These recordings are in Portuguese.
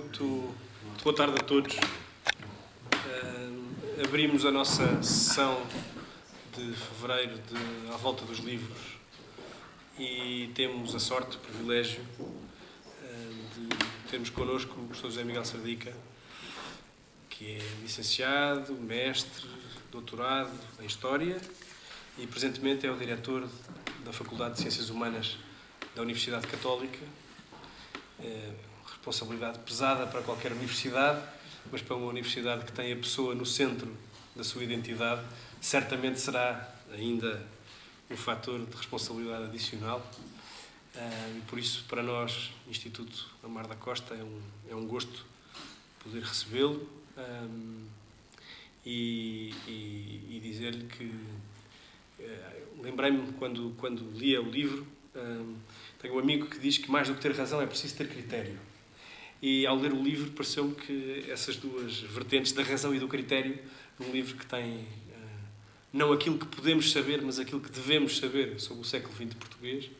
Muito boa tarde a todos. Abrimos a nossa sessão de fevereiro à volta dos livros e temos a sorte, o privilégio de termos connosco o professor José Miguel Sardica, que é licenciado, mestre, doutorado em História e presentemente é o diretor da Faculdade de Ciências Humanas da Universidade Católica. Responsabilidade pesada para qualquer universidade, mas para uma universidade que tem a pessoa no centro da sua identidade, certamente será ainda um fator de responsabilidade adicional. E por isso, para nós, Instituto Amar da Costa, é um gosto poder recebê-lo e dizer-lhe que lembrei-me quando lia o livro. Tenho um amigo que diz que mais do que ter razão é preciso ter critério. E ao ler o livro pareceu-me que essas duas vertentes da razão e do critério, num livro que tem não aquilo que podemos saber, mas aquilo que devemos saber sobre o século XX português,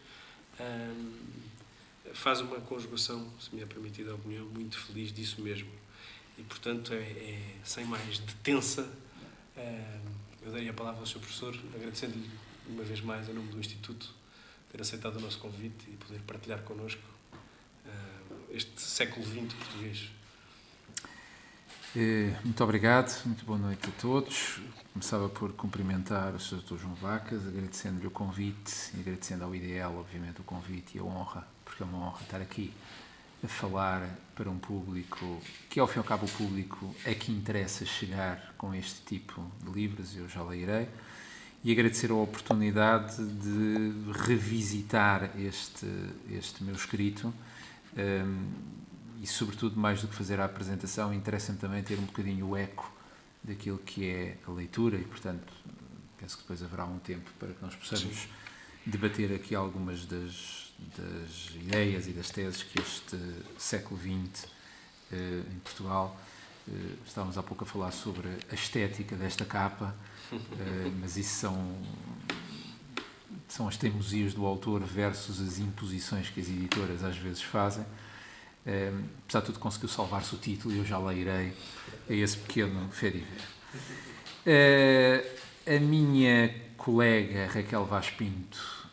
faz uma conjugação, se me é permitida a opinião, muito feliz disso mesmo. E, portanto, sem mais detença, eu daria a palavra ao Sr. Professor, agradecendo-lhe uma vez mais, em nome do Instituto, ter aceitado o nosso convite e poder partilhar connosco este século XX português. Muito obrigado, muito boa noite a todos. Começava por cumprimentar o Sr. Dr. João Vacas, agradecendo-lhe o convite e agradecendo ao IDL, obviamente, o convite e a honra, porque é uma honra estar aqui a falar para um público que, ao fim e ao cabo, o público é que interessa chegar com este tipo de livros, eu já leirei, e agradecer a oportunidade de revisitar este meu escrito. E sobretudo, mais do que fazer a apresentação, interessa-me também ter um bocadinho o eco daquilo que é a leitura e, portanto, penso que depois haverá um tempo para que nós possamos debater aqui algumas das ideias e das teses que este século XX em Portugal, estávamos há pouco a falar sobre a estética desta capa, mas isso são as teimosias do autor versus as imposições que as editoras às vezes fazem. Apesar de tudo, conseguiu salvar-se o título e eu já leirei a esse pequeno fediver. A minha colega Raquel Vaz Pinto,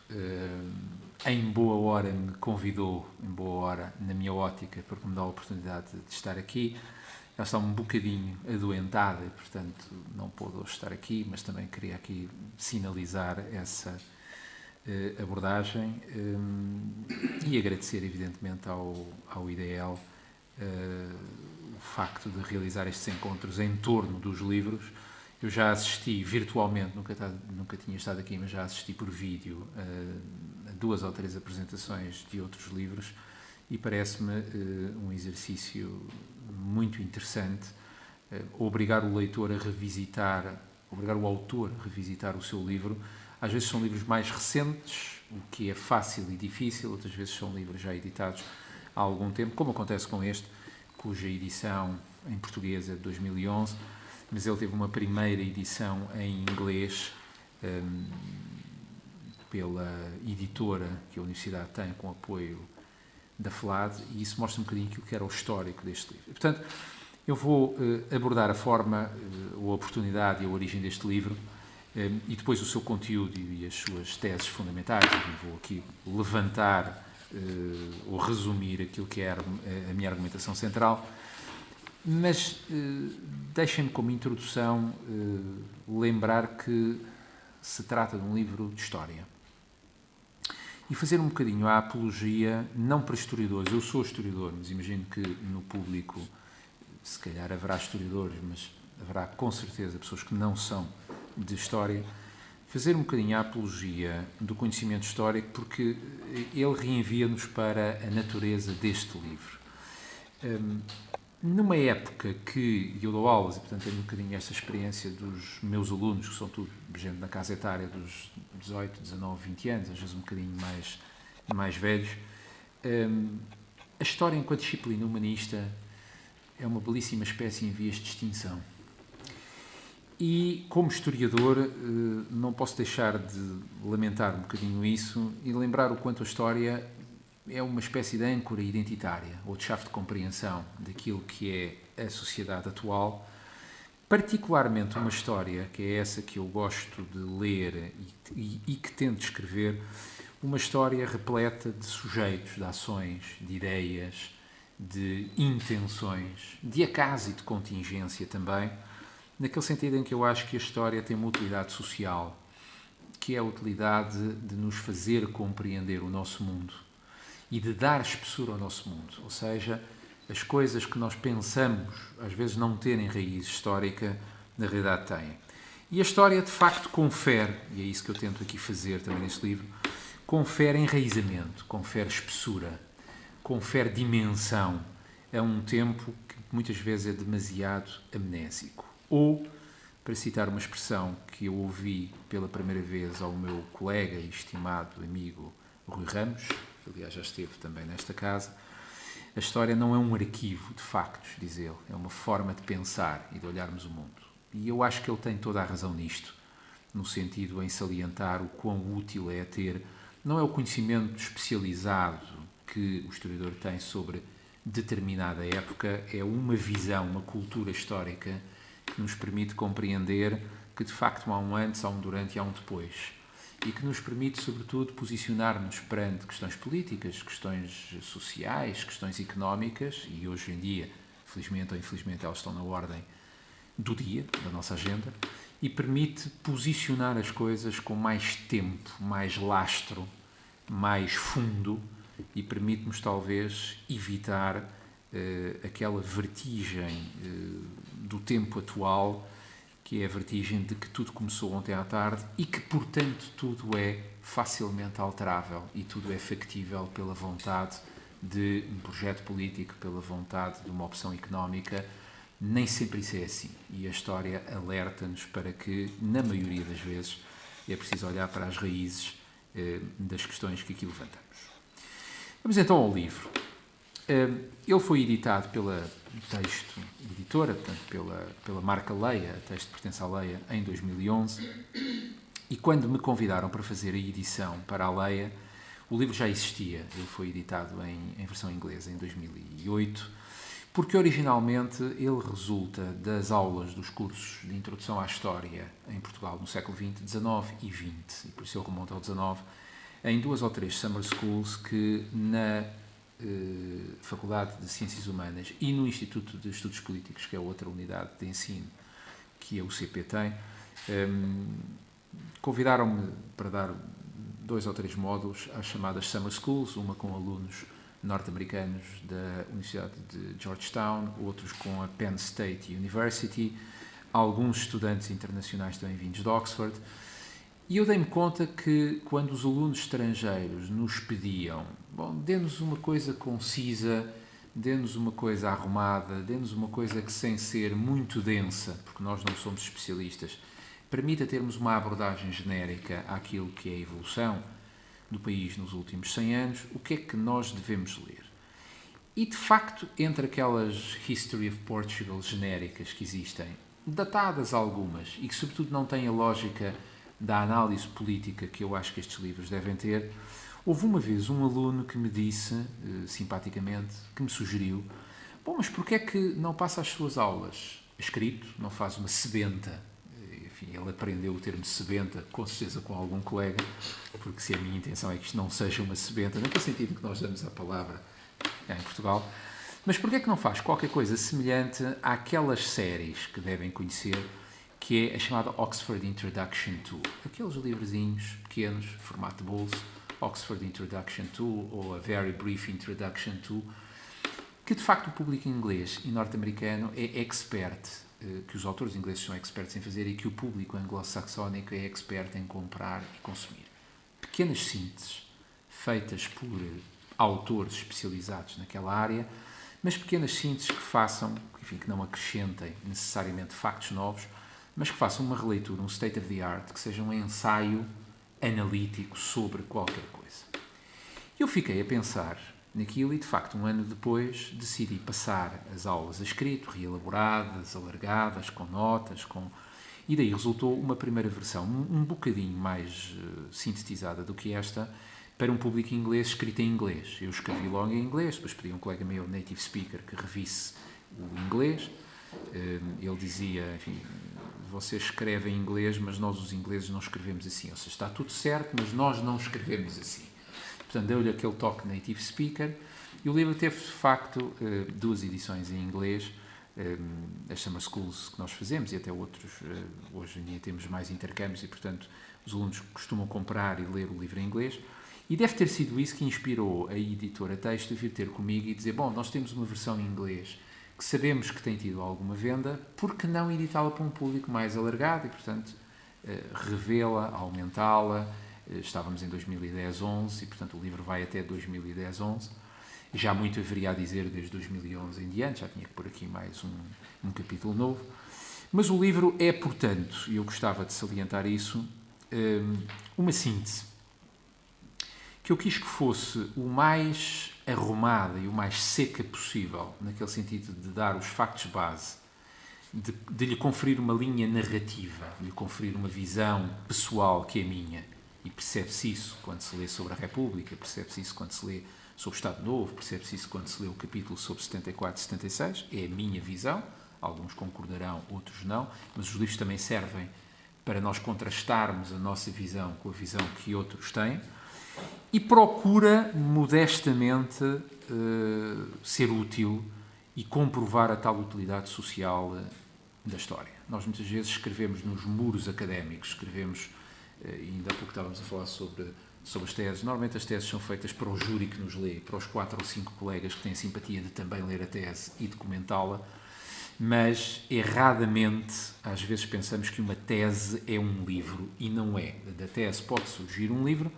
em boa hora, me convidou, em boa hora, na minha ótica, porque me dá a oportunidade de estar aqui. Ela está um bocadinho adoentada e, portanto, não pôde hoje estar aqui, mas também queria aqui sinalizar essa abordagem e agradecer evidentemente ao IDL o facto de realizar estes encontros em torno dos livros. Eu já assisti virtualmente, nunca tinha estado aqui, mas já assisti por vídeo a 2 ou 3 apresentações de outros livros e parece-me um exercício muito interessante obrigar o leitor a revisitar, obrigar o autor a revisitar o seu livro. Às vezes são livros mais recentes, o que é fácil e difícil, outras vezes são livros já editados há algum tempo, como acontece com este, cuja edição em português é de 2011, mas ele teve uma primeira edição em inglês pela editora que a Universidade tem, com apoio da FLAD, e isso mostra um bocadinho aquilo que era o histórico deste livro. E, portanto, eu vou abordar a forma, a oportunidade e a origem deste livro, e depois o seu conteúdo e as suas teses fundamentais. Eu vou aqui levantar ou resumir aquilo que é a minha argumentação central, mas deixem-me como introdução lembrar que se trata de um livro de história e fazer um bocadinho a apologia, não para historiadores. Eu sou historiador, mas imagino que no público se calhar haverá historiadores, mas haverá com certeza pessoas que não são de história, fazer um bocadinho a apologia do conhecimento histórico, porque ele reenvia-nos para a natureza deste livro. Numa época que eu dou aulas, e portanto tenho um bocadinho esta experiência dos meus alunos, que são tudo gente na casa etária dos 18, 19, 20 anos, às vezes um bocadinho mais velhos, a história enquanto disciplina humanista é uma belíssima espécie em vias de extinção. E, como historiador, não posso deixar de lamentar um bocadinho isso e lembrar o quanto a história é uma espécie de âncora identitária ou de chave de compreensão daquilo que é a sociedade atual, particularmente uma história, que é essa que eu gosto de ler e que tento escrever, uma história repleta de sujeitos, de ações, de ideias, de intenções, de acaso e de contingência também, naquele sentido em que eu acho que a história tem uma utilidade social, que é a utilidade de nos fazer compreender o nosso mundo e de dar espessura ao nosso mundo. Ou seja, as coisas que nós pensamos, às vezes não terem raiz histórica, na realidade têm. E a história, de facto, confere, e é isso que eu tento aqui fazer também neste livro, confere enraizamento, confere espessura, confere dimensão a um tempo que muitas vezes é demasiado amnésico. Ou, para citar uma expressão que eu ouvi pela primeira vez ao meu colega e estimado amigo Rui Ramos, que aliás já esteve também nesta casa, a história não é um arquivo de factos, diz ele, é uma forma de pensar e de olharmos o mundo. E eu acho que ele tem toda a razão nisto, no sentido em salientar o quão útil é ter, não é o conhecimento especializado que o historiador tem sobre determinada época, é uma visão, uma cultura histórica que nos permite compreender que de facto há um antes, há um durante e há um depois. E que nos permite, sobretudo, posicionar-nos perante questões políticas, questões sociais, questões económicas, e hoje em dia, felizmente ou infelizmente, elas estão na ordem do dia, da nossa agenda, e permite posicionar as coisas com mais tempo, mais lastro, mais fundo, e permite-nos talvez evitar aquela vertigem do tempo atual, que é a vertigem de que tudo começou ontem à tarde e que, portanto, tudo é facilmente alterável e tudo é factível pela vontade de um projeto político, pela vontade de uma opção económica. Nem sempre isso é assim. E a história alerta-nos para que, na maioria das vezes, é preciso olhar para as raízes das questões que aqui levantamos. Vamos então ao livro. Ele foi editado pela Texto Editora, portanto, pela marca Leia, a Texto pertence à Leia, em 2011. E quando me convidaram para fazer a edição para a Leia, o livro já existia. Ele foi editado em versão inglesa em 2008, porque originalmente ele resulta das aulas dos cursos de Introdução à História em Portugal no século XX, XIX e XX, e por isso ele remonta ao XIX, em 2 ou 3 summer schools que na Faculdade de Ciências Humanas e no Instituto de Estudos Políticos, que é outra unidade de ensino que a UCP tem, convidaram-me para dar 2 ou 3 módulos às chamadas summer schools, uma com alunos norte-americanos da Universidade de Georgetown, outros com a Penn State University, alguns estudantes internacionais também vindos de Oxford. E eu dei-me conta que, quando os alunos estrangeiros nos pediam, dê-nos uma coisa concisa, dê-nos uma coisa arrumada, dê-nos uma coisa que, sem ser muito densa, porque nós não somos especialistas, permita termos uma abordagem genérica àquilo que é a evolução do país nos últimos 100 anos, o que é que nós devemos ler? E, de facto, entre aquelas History of Portugal genéricas que existem, datadas algumas, e que, sobretudo, não têm a lógica da análise política que eu acho que estes livros devem ter, houve uma vez um aluno que me disse, simpaticamente, que me sugeriu, mas porquê é que não passa as suas aulas escrito, não faz uma sebenta? Enfim, ele aprendeu o termo sebenta, com certeza com algum colega, porque se a minha intenção é que isto não seja uma sebenta, naquele sentido que nós damos a palavra em Portugal, mas porquê é que não faz qualquer coisa semelhante àquelas séries que devem conhecer, que é a chamada Oxford Introduction to, aqueles livrezinhos pequenos, formato de bolso, Oxford Introduction to, ou a Very Brief Introduction to, que de facto o público inglês e norte-americano é expert, que os autores ingleses são experts em fazer e que o público anglo-saxónico é expert em comprar e consumir. Pequenas sínteses, feitas por autores especializados naquela área, mas pequenas sínteses que façam, enfim, que não acrescentem necessariamente factos novos, mas que façam uma releitura, um state of the art, que seja um ensaio analítico sobre qualquer coisa. Eu fiquei a pensar naquilo e, de facto, um ano depois, decidi passar as aulas a escrito, reelaboradas, alargadas, com notas, e daí resultou uma primeira versão, um bocadinho mais sintetizada do que esta, para um público inglês, escrita em inglês. Eu escrevi logo em inglês, depois pedi a um colega meu, native speaker, que revisse o inglês. Ele dizia, enfim, você escreve em inglês, mas nós os ingleses não escrevemos assim. Ou seja, está tudo certo, mas nós não escrevemos assim. Portanto, deu-lhe aquele toque native speaker. E o livro teve, de facto, 2 edições em inglês, as Summer Schools que nós fazemos e até outros. Hoje em dia temos mais intercâmbios e, portanto, os alunos costumam comprar e ler o livro em inglês. E deve ter sido isso que inspirou a editora Texto a vir ter comigo e dizer, bom, nós temos uma versão em inglês que sabemos que tem tido alguma venda, por que não editá-la para um público mais alargado e, portanto, revê-la, aumentá-la. Estávamos em 2010-11 e, portanto, o livro vai até 2010-11. Já muito haveria a dizer desde 2011 em diante, já tinha que pôr aqui mais um capítulo novo. Mas o livro é, portanto, e eu gostava de salientar isso, uma síntese. Que eu quis que fosse o mais arrumada e o mais seca possível, naquele sentido de dar os factos base, de lhe conferir uma linha narrativa, de lhe conferir uma visão pessoal que é minha. E percebe-se isso quando se lê sobre a República, percebe-se isso quando se lê sobre o Estado Novo, percebe-se isso quando se lê o capítulo sobre 74 e 76, é a minha visão, alguns concordarão, outros não, mas os livros também servem para nós contrastarmos a nossa visão com a visão que outros têm, e procura modestamente ser útil e comprovar a tal utilidade social da história. Nós muitas vezes escrevemos nos muros académicos, escrevemos, ainda há pouco estávamos a falar sobre as teses. Normalmente as teses são feitas para o júri que nos lê, para os 4 ou 5 colegas que têm a simpatia de também ler a tese e de comentá-la, mas erradamente às vezes pensamos que uma tese é um livro e não é. Da tese pode surgir um livro,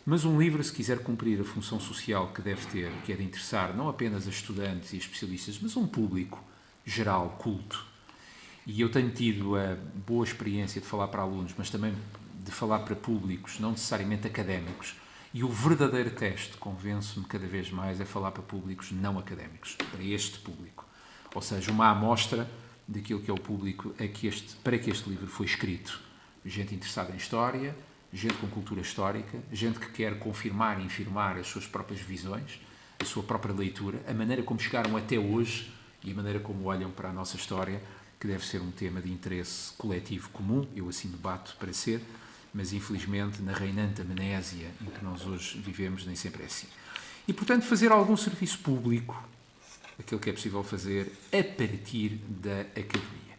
mas um livro, se quiser cumprir a função social que deve ter, que é de interessar não apenas a estudantes e especialistas, mas um público geral, culto. E eu tenho tido a boa experiência de falar para alunos, mas também de falar para públicos, não necessariamente académicos. E o verdadeiro teste, convenço-me cada vez mais, é falar para públicos não académicos, para este público. Ou seja, uma amostra daquilo que é o público para que este livro foi escrito. Gente interessada em história, gente com cultura histórica, gente que quer confirmar e infirmar as suas próprias visões, a sua própria leitura, a maneira como chegaram até hoje e a maneira como olham para a nossa história, que deve ser um tema de interesse coletivo comum, eu assim debato para ser, mas infelizmente na reinante amnésia em que nós hoje vivemos nem sempre é assim. E portanto fazer algum serviço público, aquilo que é possível fazer a partir da academia.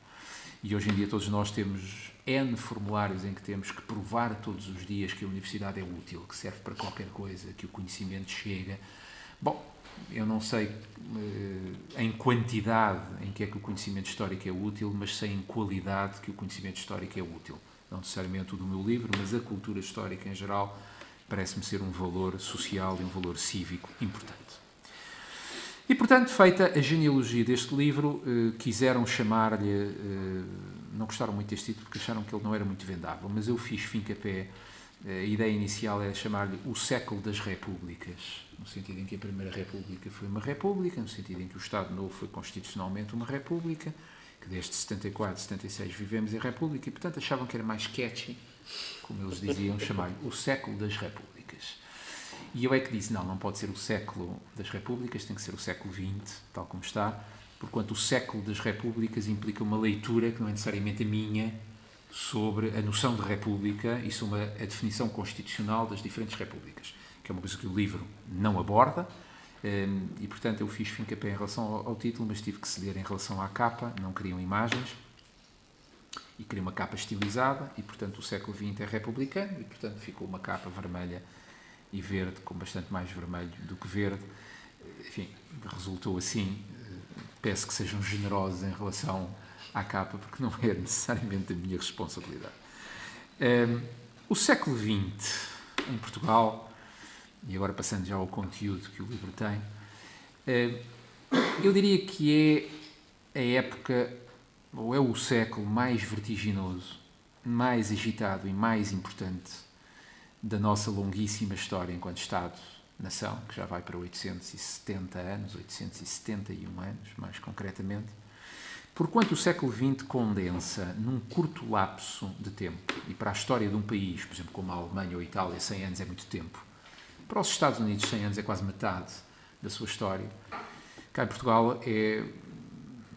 E hoje em dia todos nós temos N formulários em que temos que provar todos os dias que a universidade é útil, que serve para qualquer coisa, que o conhecimento chega. Bom, eu não sei em quantidade em que é que o conhecimento histórico é útil, mas sei em qualidade que o conhecimento histórico é útil. Não necessariamente o do meu livro, mas a cultura histórica em geral parece-me ser um valor social e um valor cívico importante. E, portanto, feita a genealogia deste livro, quiseram chamar-lhe, não gostaram muito deste título porque acharam que ele não era muito vendável, mas eu fiz fim-capé, a ideia inicial era chamar-lhe o século das repúblicas, no sentido em que a Primeira República foi uma república, no sentido em que o Estado Novo foi constitucionalmente uma república, que desde 74, 76 vivemos em república, e, portanto, achavam que era mais catchy, como eles diziam, chamar-lhe o século das repúblicas. E eu é que disse, não pode ser o século das repúblicas, tem que ser o século XX, tal como está, porquanto o século das repúblicas implica uma leitura que não é necessariamente a minha sobre a noção de república e sobre a definição constitucional das diferentes repúblicas, que é uma coisa que o livro não aborda, e portanto eu fiz fim-capé em relação ao título, mas tive que ceder em relação à capa, não queriam imagens, e queria uma capa estilizada, e portanto o século XX é republicano, e portanto ficou uma capa vermelha e verde, com bastante mais vermelho do que verde. Enfim, resultou assim. Peço que sejam generosos em relação à capa, porque não é necessariamente a minha responsabilidade. O século XX em Portugal, e agora passando já ao conteúdo que o livro tem, eu diria que é a época, ou é o século mais vertiginoso, mais agitado e mais importante da nossa longuíssima história enquanto Estado-nação, que já vai para 870 anos, 871 anos, mais concretamente, porquanto o século XX condensa num curto lapso de tempo, e para a história de um país, por exemplo, como a Alemanha ou a Itália, 100 anos é muito tempo, Para os Estados Unidos, 100 anos é quase metade da sua história. Cá em Portugal é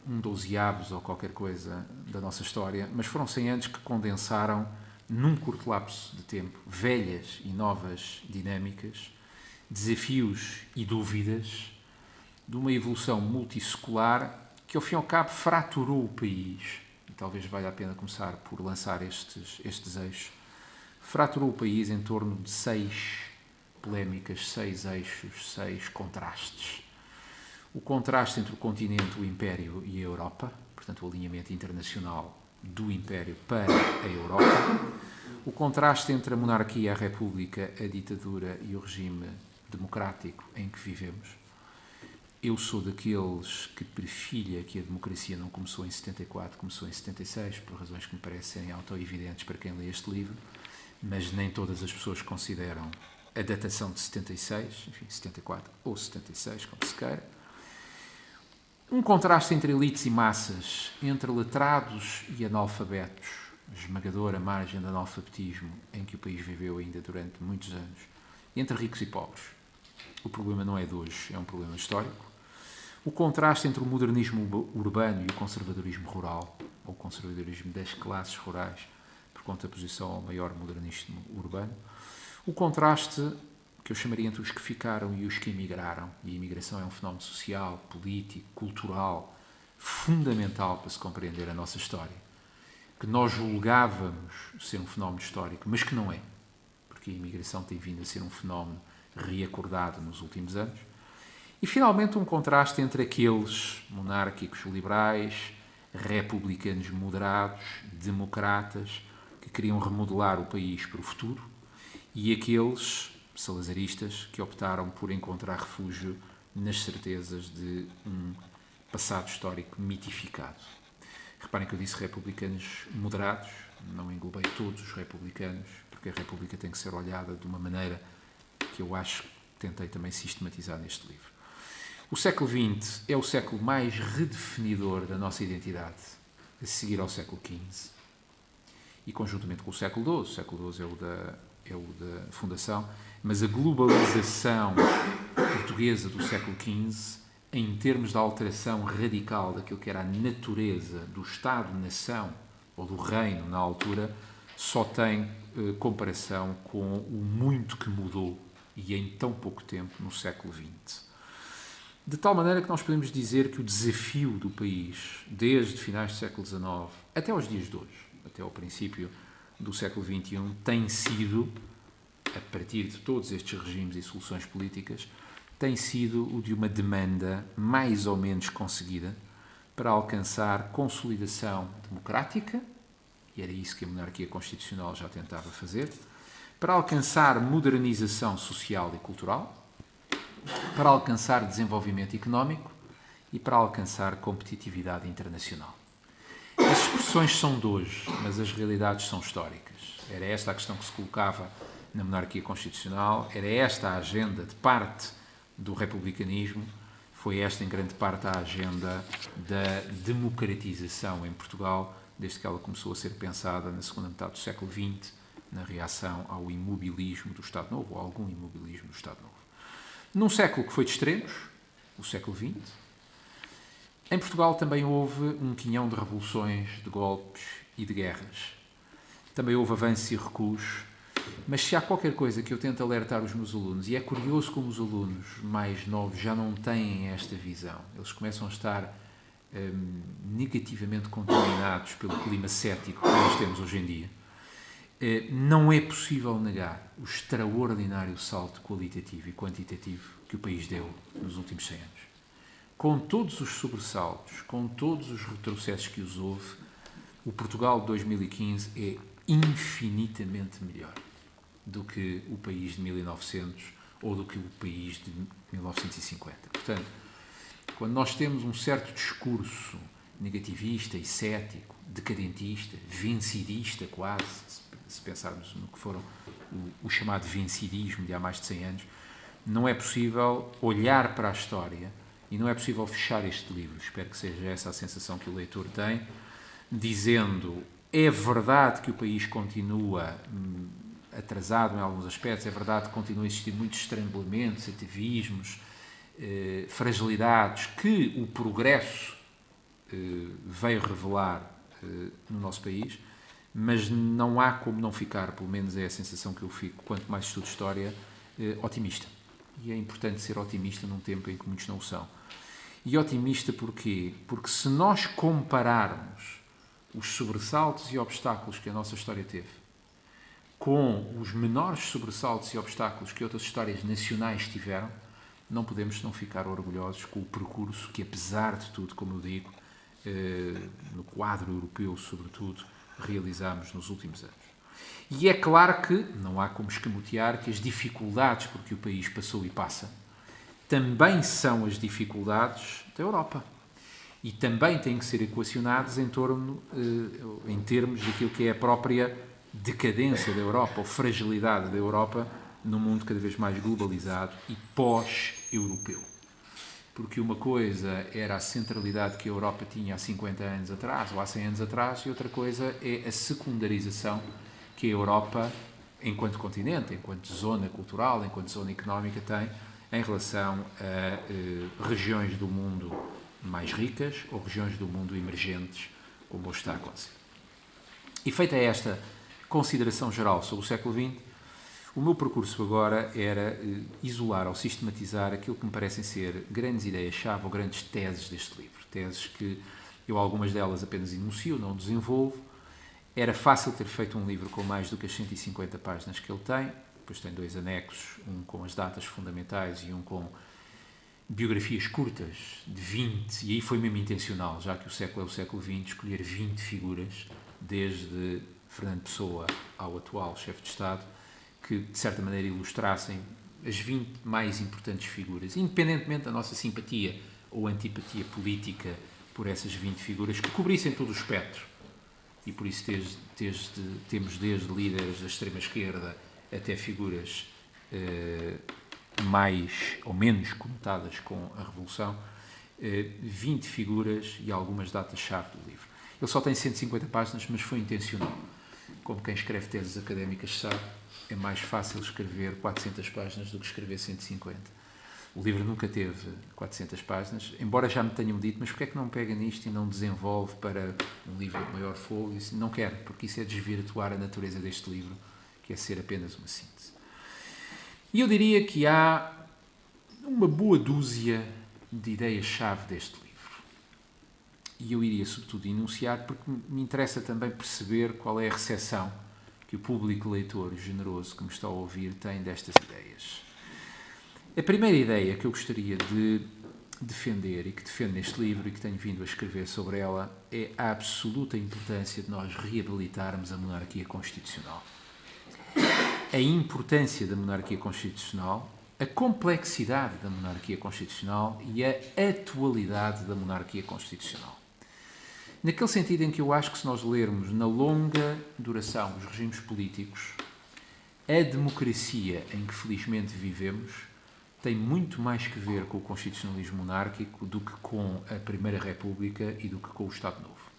um 12avos ou qualquer coisa da nossa história, mas foram 100 anos que condensaram, num curto lapso de tempo, velhas e novas dinâmicas, desafios e dúvidas de uma evolução multissecular que, ao fim e ao cabo, fraturou o país. E talvez valha a pena começar por lançar estes eixos. Fraturou o país em torno de 6 polémicas, 6 eixos, 6 contrastes. O contraste entre o continente, o Império e a Europa, portanto, o alinhamento internacional do Império para a Europa. O contraste entre a monarquia, a república, a ditadura e o regime democrático em que vivemos. Eu sou daqueles que prefilha que a democracia não começou em 74, começou em 76, por razões que me parecem autoevidentes para quem lê este livro, mas nem todas as pessoas consideram a datação de 76, enfim, 74 ou 76, como se queira. Um contraste entre elites e massas, entre letrados e analfabetos, esmagadora margem de analfabetismo em que o país viveu ainda durante muitos anos, entre ricos e pobres. O problema não é de hoje, é um problema histórico. O contraste entre o modernismo urbano e o conservadorismo rural, ou o conservadorismo das classes rurais, por contraposição ao maior modernismo urbano. O contraste que eu chamaria entre os que ficaram e os que emigraram. E a imigração é um fenómeno social, político, cultural, fundamental para se compreender a nossa história. Que nós julgávamos ser um fenómeno histórico, mas que não é. Porque a imigração tem vindo a ser um fenómeno reacordado nos últimos anos. E, finalmente, um contraste entre aqueles monárquicos liberais, republicanos moderados, democratas, que queriam remodelar o país para o futuro, e aqueles salazaristas que optaram por encontrar refúgio nas certezas de um passado histórico mitificado. Reparem que eu disse republicanos moderados, não englobei todos os republicanos, porque a República tem que ser olhada de uma maneira que eu acho que tentei também sistematizar neste livro. O século XX é o século mais redefinidor da nossa identidade, a seguir ao século XV, e conjuntamente com o século XII. O século XII é o da fundação, mas a globalização portuguesa do século XV, em termos de alteração radical daquilo que era a natureza do Estado-nação, ou do reino na altura, só tem comparação com o muito que mudou, e em tão pouco tempo, no século XX. De tal maneira que nós podemos dizer que o desafio do país, desde finais do século XIX até aos dias de hoje, até ao princípio do século XXI, tem sido, a partir de todos estes regimes e soluções políticas, tem sido o de uma demanda mais ou menos conseguida para alcançar consolidação democrática, e era isso que a monarquia constitucional já tentava fazer, para alcançar modernização social e cultural, para alcançar desenvolvimento económico e para alcançar competitividade internacional. As expressões são de hoje, mas as realidades são históricas. Era esta a questão que se colocava na monarquia constitucional, era esta a agenda de parte do republicanismo, foi esta em grande parte a agenda da democratização em Portugal, desde que ela começou a ser pensada na segunda metade do século XX, na reação ao imobilismo do Estado Novo, ou a algum imobilismo do Estado Novo. Num século que foi de extremos, o século XX, em Portugal também houve um quinhão de revoluções, de golpes e de guerras. Também houve avanços e recuos, mas se há qualquer coisa que eu tento alertar os meus alunos, e é curioso como os alunos mais novos já não têm esta visão, eles começam a estar negativamente contaminados pelo clima cético que nós temos hoje em dia, não é possível negar o extraordinário salto qualitativo e quantitativo que o país deu nos últimos 100 anos. Com todos os sobressaltos, com todos os retrocessos que os houve, o Portugal de 2015 é infinitamente melhor do que o país de 1900 ou do que o país de 1950. Portanto, quando nós temos um certo discurso negativista e cético, decadentista, vencidista quase, se pensarmos no que foram o chamado vencidismo de há mais de 100 anos, não é possível olhar para a história e não é possível fechar este livro, espero que seja essa a sensação que o leitor tem, dizendo, é verdade que o país continua atrasado em alguns aspectos, é verdade que continua a existir muitos estrangulamentos, ativismos, fragilidades que o progresso veio revelar no nosso país, mas não há como não ficar, pelo menos é a sensação que eu fico, quanto mais estudo história, otimista. E é importante ser otimista num tempo em que muitos não o são. E otimista porquê? Porque se nós compararmos os sobressaltos e obstáculos que a nossa história teve com os menores sobressaltos e obstáculos que outras histórias nacionais tiveram, não podemos não ficar orgulhosos com o percurso que, apesar de tudo, como eu digo, no quadro europeu, sobretudo, realizámos nos últimos anos. E é claro que não há como escamotear que as dificuldades por que o país passou e passa também são as dificuldades da Europa. E também têm que ser equacionadas em termos daquilo que é a própria decadência da Europa, ou fragilidade da Europa num mundo cada vez mais globalizado e pós-europeu. Porque uma coisa era a centralidade que a Europa tinha há 50 anos atrás, ou há 100 anos atrás, e outra coisa é a secundarização que a Europa, enquanto continente, enquanto zona cultural, enquanto zona económica, tem em relação a regiões do mundo mais ricas ou regiões do mundo emergentes, como hoje está a acontecer. E feita esta consideração geral sobre o século XX, o meu percurso agora era isolar ou sistematizar aquilo que me parecem ser grandes ideias-chave ou grandes teses deste livro. Teses que eu, algumas delas, apenas enuncio, não desenvolvo. Era fácil ter feito um livro com mais do que as 150 páginas que ele tem. Depois tem 2 anexos, um com as datas fundamentais e um com biografias curtas, de 20, e aí foi mesmo intencional, já que o século é o século XX, escolher 20 figuras, desde Fernando Pessoa ao atual chefe de Estado, que, de certa maneira, ilustrassem as 20 mais importantes figuras, independentemente da nossa simpatia ou antipatia política por essas 20 figuras, que cobrissem todo o espectro. E por isso temos desde líderes da extrema-esquerda até figuras mais ou menos conotadas com a Revolução, 20 figuras e algumas datas-chave do livro. Ele só tem 150 páginas, mas foi intencional. Como quem escreve teses académicas sabe, é mais fácil escrever 400 páginas do que escrever 150. O livro nunca teve 400 páginas, embora já me tenham dito, mas porquê é que não pega nisto e não desenvolve para um livro de maior folga? Não quero, porque isso é desvirtuar a natureza deste livro, que é ser apenas uma síntese. E eu diria que há uma boa dúzia de ideias-chave deste livro. E eu iria, sobretudo, enunciar, porque me interessa também perceber qual é a recepção que o público leitor generoso que me está a ouvir tem destas ideias. A primeira ideia que eu gostaria de defender e que defendo neste livro e que tenho vindo a escrever sobre ela é a absoluta importância de nós reabilitarmos a monarquia constitucional. A importância da monarquia constitucional, a complexidade da monarquia constitucional e a atualidade da monarquia constitucional. Naquele sentido em que eu acho que, se nós lermos na longa duração os regimes políticos, a democracia em que felizmente vivemos tem muito mais que ver com o constitucionalismo monárquico do que com a Primeira República e do que com o Estado Novo.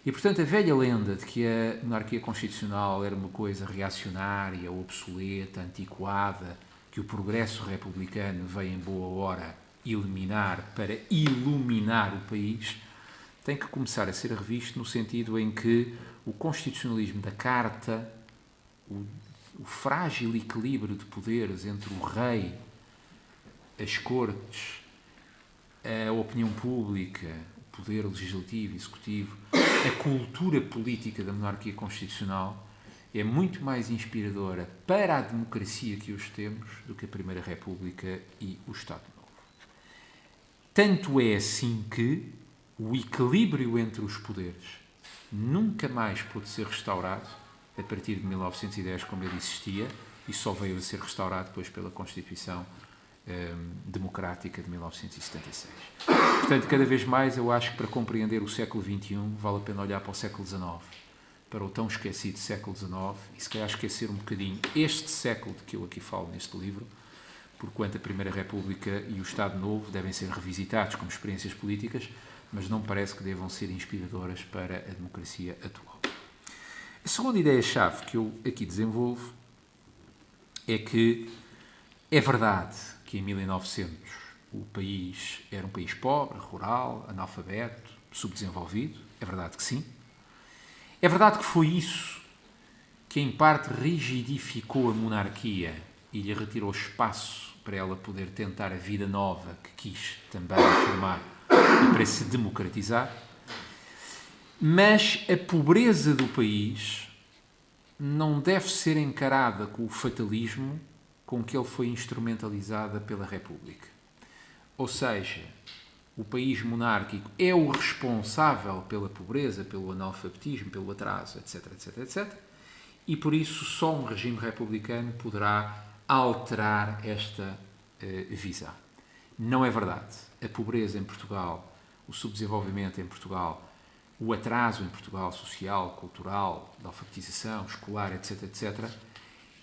E, portanto, a velha lenda de que a monarquia constitucional era uma coisa reacionária, obsoleta, antiquada, que o progresso republicano veio em boa hora eliminar para iluminar o país, tem que começar a ser revisto no sentido em que o constitucionalismo da Carta, o frágil equilíbrio de poderes entre o rei, as cortes, a opinião pública, o poder legislativo e executivo, a cultura política da monarquia constitucional é muito mais inspiradora para a democracia que hoje temos do que a Primeira República e o Estado Novo. Tanto é assim que o equilíbrio entre os poderes nunca mais pôde ser restaurado a partir de 1910, como ele existia, e só veio a ser restaurado depois pela Constituição Democrática de 1976. Portanto, cada vez mais eu acho que para compreender o século XXI vale a pena olhar para o século XIX, para o tão esquecido século XIX, e se calhar esquecer um bocadinho este século de que eu aqui falo neste livro, porquanto a Primeira República e o Estado Novo devem ser revisitados como experiências políticas, mas não me parece que devam ser inspiradoras para a democracia atual. A segunda ideia-chave que eu aqui desenvolvo é que é verdade que em 1900 o país era um país pobre, rural, analfabeto, subdesenvolvido. É verdade que sim. É verdade que foi isso que em parte rigidificou a monarquia e lhe retirou espaço para ela poder tentar a vida nova que quis também afirmar e para se democratizar. Mas a pobreza do país não deve ser encarada com o fatalismo com que ele foi instrumentalizada pela República. Ou seja, o país monárquico é o responsável pela pobreza, pelo analfabetismo, pelo atraso, etc, etc, etc. E por isso só um regime republicano poderá alterar esta visão. Não é verdade. A pobreza em Portugal, o subdesenvolvimento em Portugal, o atraso em Portugal social, cultural, da alfabetização, escolar, etc, etc,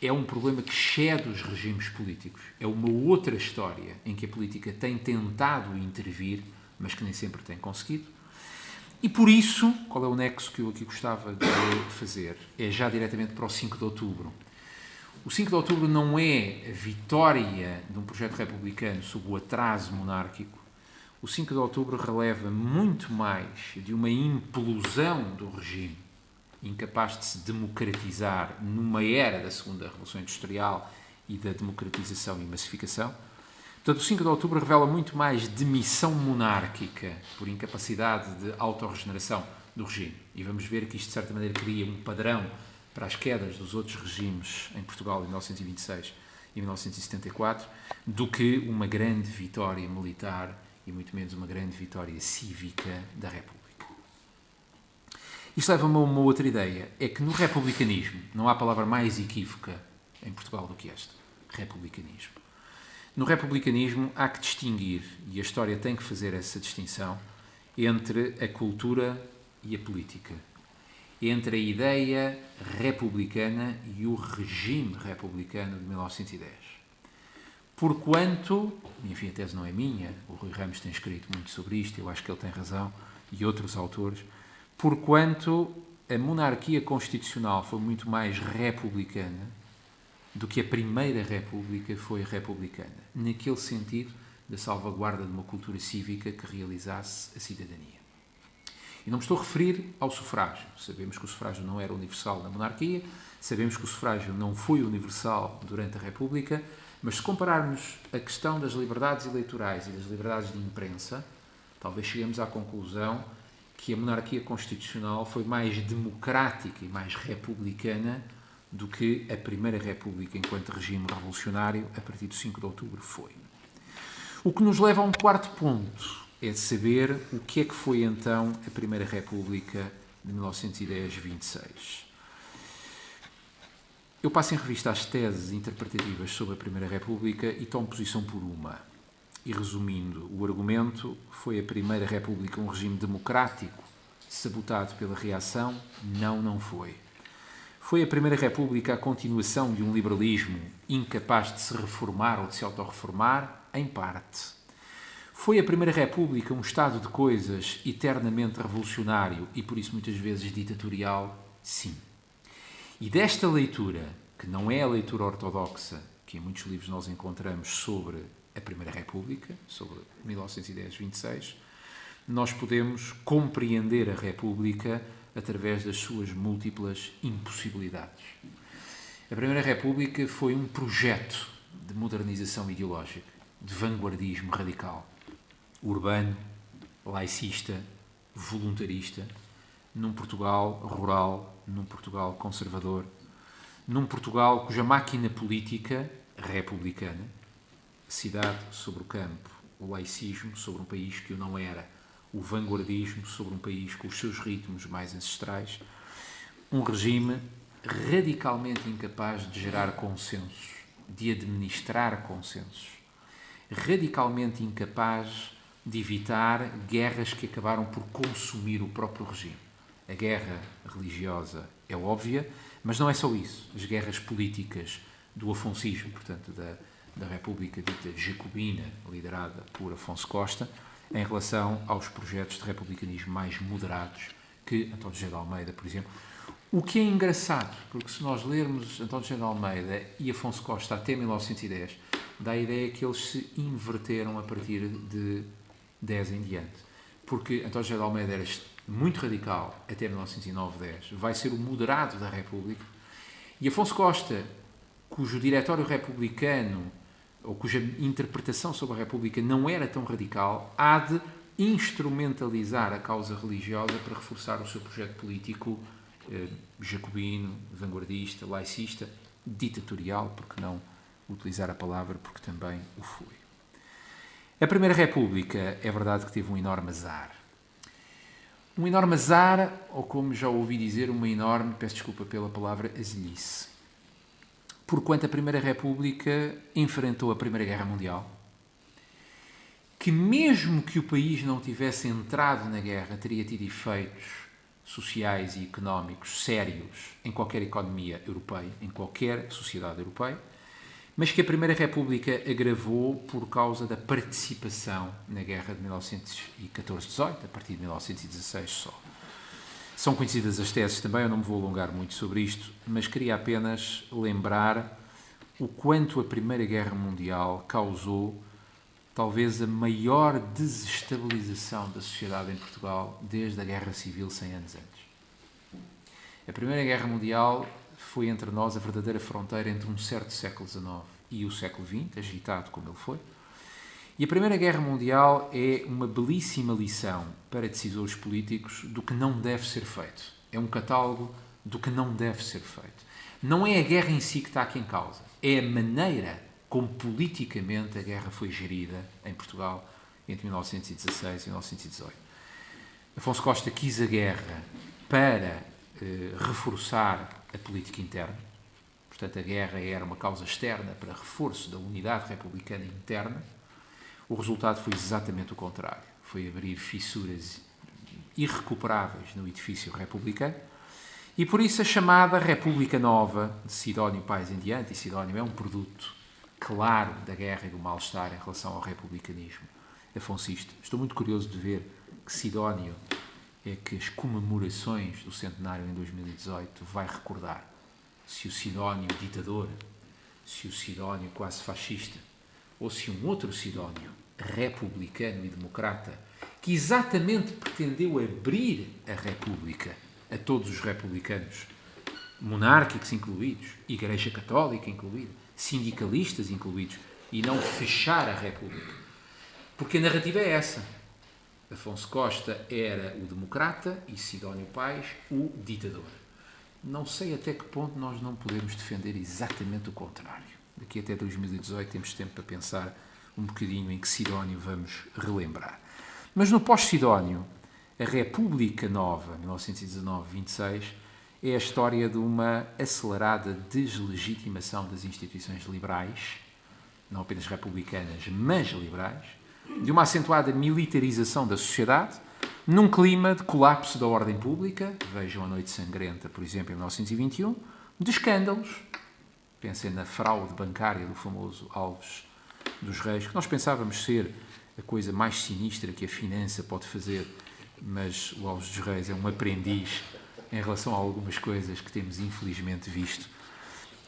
é um problema que excede os regimes políticos. É uma outra história em que a política tem tentado intervir, mas que nem sempre tem conseguido. E por isso, qual é o nexo que eu aqui gostava de fazer? É já diretamente para o 5 de outubro. O 5 de outubro não é a vitória de um projeto republicano sob o atraso monárquico. O 5 de outubro releva muito mais de uma implosão do regime, incapaz de se democratizar numa era da segunda Revolução Industrial e da democratização e massificação. Portanto, o 5 de outubro revela muito mais demissão monárquica por incapacidade de autorregeneração do regime. E vamos ver que isto, de certa maneira, cria um padrão para as quedas dos outros regimes em Portugal em 1926 e 1974, do que uma grande vitória militar e muito menos uma grande vitória cívica da República. Isto leva-me a uma outra ideia, é que no republicanismo, não há palavra mais equívoca em Portugal do que esta, republicanismo. No republicanismo há que distinguir, e a história tem que fazer essa distinção, entre a cultura e a política, entre a ideia republicana e o regime republicano de 1910. Porquanto, enfim, a tese não é minha, o Rui Ramos tem escrito muito sobre isto, eu acho que ele tem razão, e outros autores, porquanto a monarquia constitucional foi muito mais republicana do que a primeira república foi republicana, naquele sentido da salvaguarda de uma cultura cívica que realizasse a cidadania. E não me estou a referir ao sufrágio. Sabemos que o sufrágio não era universal na monarquia, sabemos que o sufrágio não foi universal durante a República, mas se compararmos a questão das liberdades eleitorais e das liberdades de imprensa, talvez cheguemos à conclusão que a monarquia constitucional foi mais democrática e mais republicana do que a Primeira República enquanto regime revolucionário a partir do 5 de outubro foi. O que nos leva a um quarto ponto, é de saber o que é que foi então a Primeira República de 1910-26. Eu passo em revista as teses interpretativas sobre a Primeira República e tomo posição por uma. E resumindo, o argumento foi a Primeira República um regime democrático sabotado pela reação? Não, não foi. Foi a Primeira República a continuação de um liberalismo incapaz de se reformar ou de se autorreformar? Em parte. Foi a Primeira República um estado de coisas eternamente revolucionário e por isso muitas vezes ditatorial? Sim. E desta leitura, que não é a leitura ortodoxa que em muitos livros nós encontramos sobre a Primeira República, sobre 1910-26, nós podemos compreender a República através das suas múltiplas impossibilidades. A Primeira República foi um projeto de modernização ideológica, de vanguardismo radical, urbano, laicista, voluntarista, num Portugal rural, num Portugal conservador, num Portugal cuja máquina política republicana, cidade sobre o campo, o laicismo sobre um país que o não era, o vanguardismo sobre um país com os seus ritmos mais ancestrais, um regime radicalmente incapaz de gerar consensos, de administrar consensos, radicalmente incapaz de evitar guerras que acabaram por consumir o próprio regime. A guerra religiosa é óbvia, mas não é só isso. As guerras políticas do afoncismo, portanto, da República dita jacobina, liderada por Afonso Costa, em relação aos projetos de republicanismo mais moderados que António José de Almeida, por exemplo, O que é engraçado, porque se nós lermos António José de Almeida e Afonso Costa até 1910, dá a ideia que eles se inverteram a partir de 10 em diante. Porque António José de Almeida era muito radical até 1909-10, vai ser o moderado da República, e Afonso Costa, cujo diretório republicano, ou cuja interpretação sobre a República não era tão radical, há de instrumentalizar a causa religiosa para reforçar o seu projeto político jacobino, vanguardista, laicista, ditatorial, porque não utilizar a palavra, porque também o foi. A Primeira República, é verdade que teve um enorme azar. Um enorme azar, ou como já ouvi dizer, uma enorme, peço desculpa pela palavra, azelice. Porquanto a Primeira República enfrentou a Primeira Guerra Mundial, que mesmo que o país não tivesse entrado na guerra, teria tido efeitos sociais e económicos sérios em qualquer economia europeia, em qualquer sociedade europeia, mas que a Primeira República agravou por causa da participação na guerra de 1914-18, a partir de 1916 só. São conhecidas as teses também, eu não me vou alongar muito sobre isto, mas queria apenas lembrar o quanto a Primeira Guerra Mundial causou talvez a maior desestabilização da sociedade em Portugal desde a Guerra Civil 100 anos antes. A Primeira Guerra Mundial foi entre nós a verdadeira fronteira entre um certo século XIX e o século XX, agitado como ele foi. E a Primeira Guerra Mundial é uma belíssima lição para decisores políticos do que não deve ser feito. É um catálogo do que não deve ser feito. Não é a guerra em si que está aqui em causa, é a maneira como politicamente a guerra foi gerida em Portugal entre 1916 e 1918. Afonso Costa quis a guerra para reforçar a política interna. Portanto, a guerra era uma causa externa para reforço da unidade republicana interna. O resultado foi exatamente o contrário. Foi abrir fissuras irrecuperáveis no edifício republicano. E por isso a chamada República Nova, de Sidónio Pais em diante, e Sidónio é um produto claro da guerra e do mal-estar em relação ao republicanismo afoncista. Estou muito curioso de ver que Sidónio é que as comemorações do centenário em 2018 vai recordar. Se o Sidónio ditador, se o Sidónio quase fascista, ou se um outro Sidónio republicano e democrata, que exatamente pretendeu abrir a República a todos os republicanos, monárquicos incluídos, Igreja Católica incluída, sindicalistas incluídos, e não fechar a República. Porque a narrativa é essa. Afonso Costa era o democrata e Sidónio Pais o ditador. Não sei até que ponto nós não podemos defender exatamente o contrário. Daqui até 2018 temos tempo para pensar um bocadinho em que Sidónio vamos relembrar. Mas no pós-Sidónio, a República Nova, 1919-26, é a história de uma acelerada deslegitimação das instituições liberais, não apenas republicanas, mas liberais, de uma acentuada militarização da sociedade, num clima de colapso da ordem pública, vejam a Noite Sangrenta, por exemplo, em 1921, de escândalos, pensem na fraude bancária do famoso Alves dos Reis, que nós pensávamos ser a coisa mais sinistra que a finança pode fazer, mas o Alves dos Reis é um aprendiz em relação a algumas coisas que temos infelizmente visto.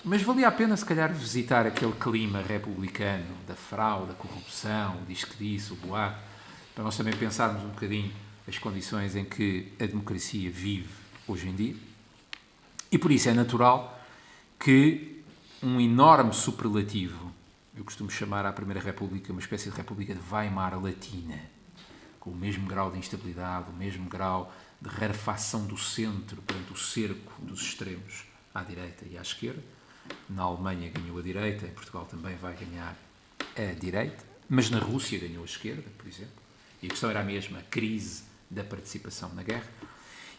Mas valia a pena, se calhar, visitar aquele clima republicano da fraude, da corrupção, diz que disse, o boato, para nós também pensarmos um bocadinho as condições em que a democracia vive hoje em dia. E por isso é natural que um enorme superlativo, eu costumo chamar à Primeira República uma espécie de República de Weimar latina, com o mesmo grau de instabilidade, o mesmo grau de rarefação do centro perante o cerco dos extremos à direita e à esquerda. Na Alemanha ganhou a direita, em Portugal também vai ganhar a direita, mas na Rússia ganhou a esquerda, por exemplo. E a questão era a mesma, a crise da participação na guerra.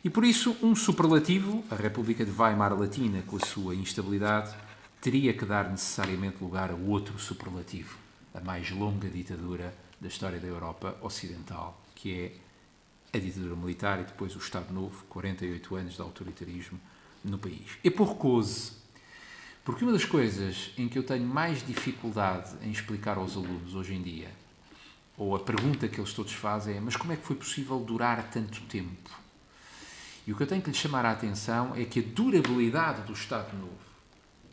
E por isso um superlativo, a República de Weimar latina, com a sua instabilidade, teria que dar necessariamente lugar a outro superlativo, a mais longa ditadura da história da Europa Ocidental, que é a ditadura militar e depois o Estado Novo, 48 anos de autoritarismo no país. E por causa, porque uma das coisas em que eu tenho mais dificuldade em explicar aos alunos hoje em dia, ou a pergunta que eles todos fazem é: mas como é que foi possível durar tanto tempo? E o que eu tenho que lhe chamar a atenção é que a durabilidade do Estado Novo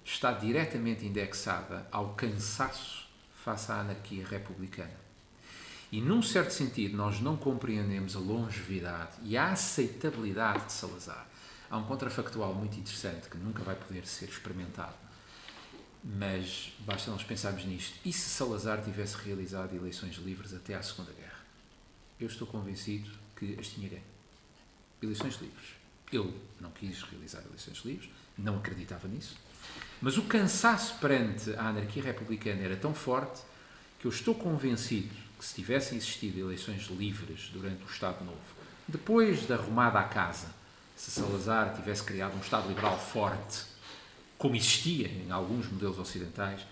está diretamente indexada ao cansaço face à anarquia republicana. E, num certo sentido, nós não compreendemos a longevidade e a aceitabilidade de Salazar. Há um contrafactual muito interessante que nunca vai poder ser experimentado, mas basta nós pensarmos nisto. E se Salazar tivesse realizado eleições livres até à Segunda Guerra? Eu estou convencido que as tinha ganho. Eleições livres. Ele não quis realizar eleições livres, não acreditava nisso, mas o cansaço perante a anarquia republicana era tão forte que eu estou convencido que se tivessem existido eleições livres durante o Estado Novo, depois da arrumada à casa, se Salazar tivesse criado um Estado liberal forte, como existia em alguns modelos ocidentais,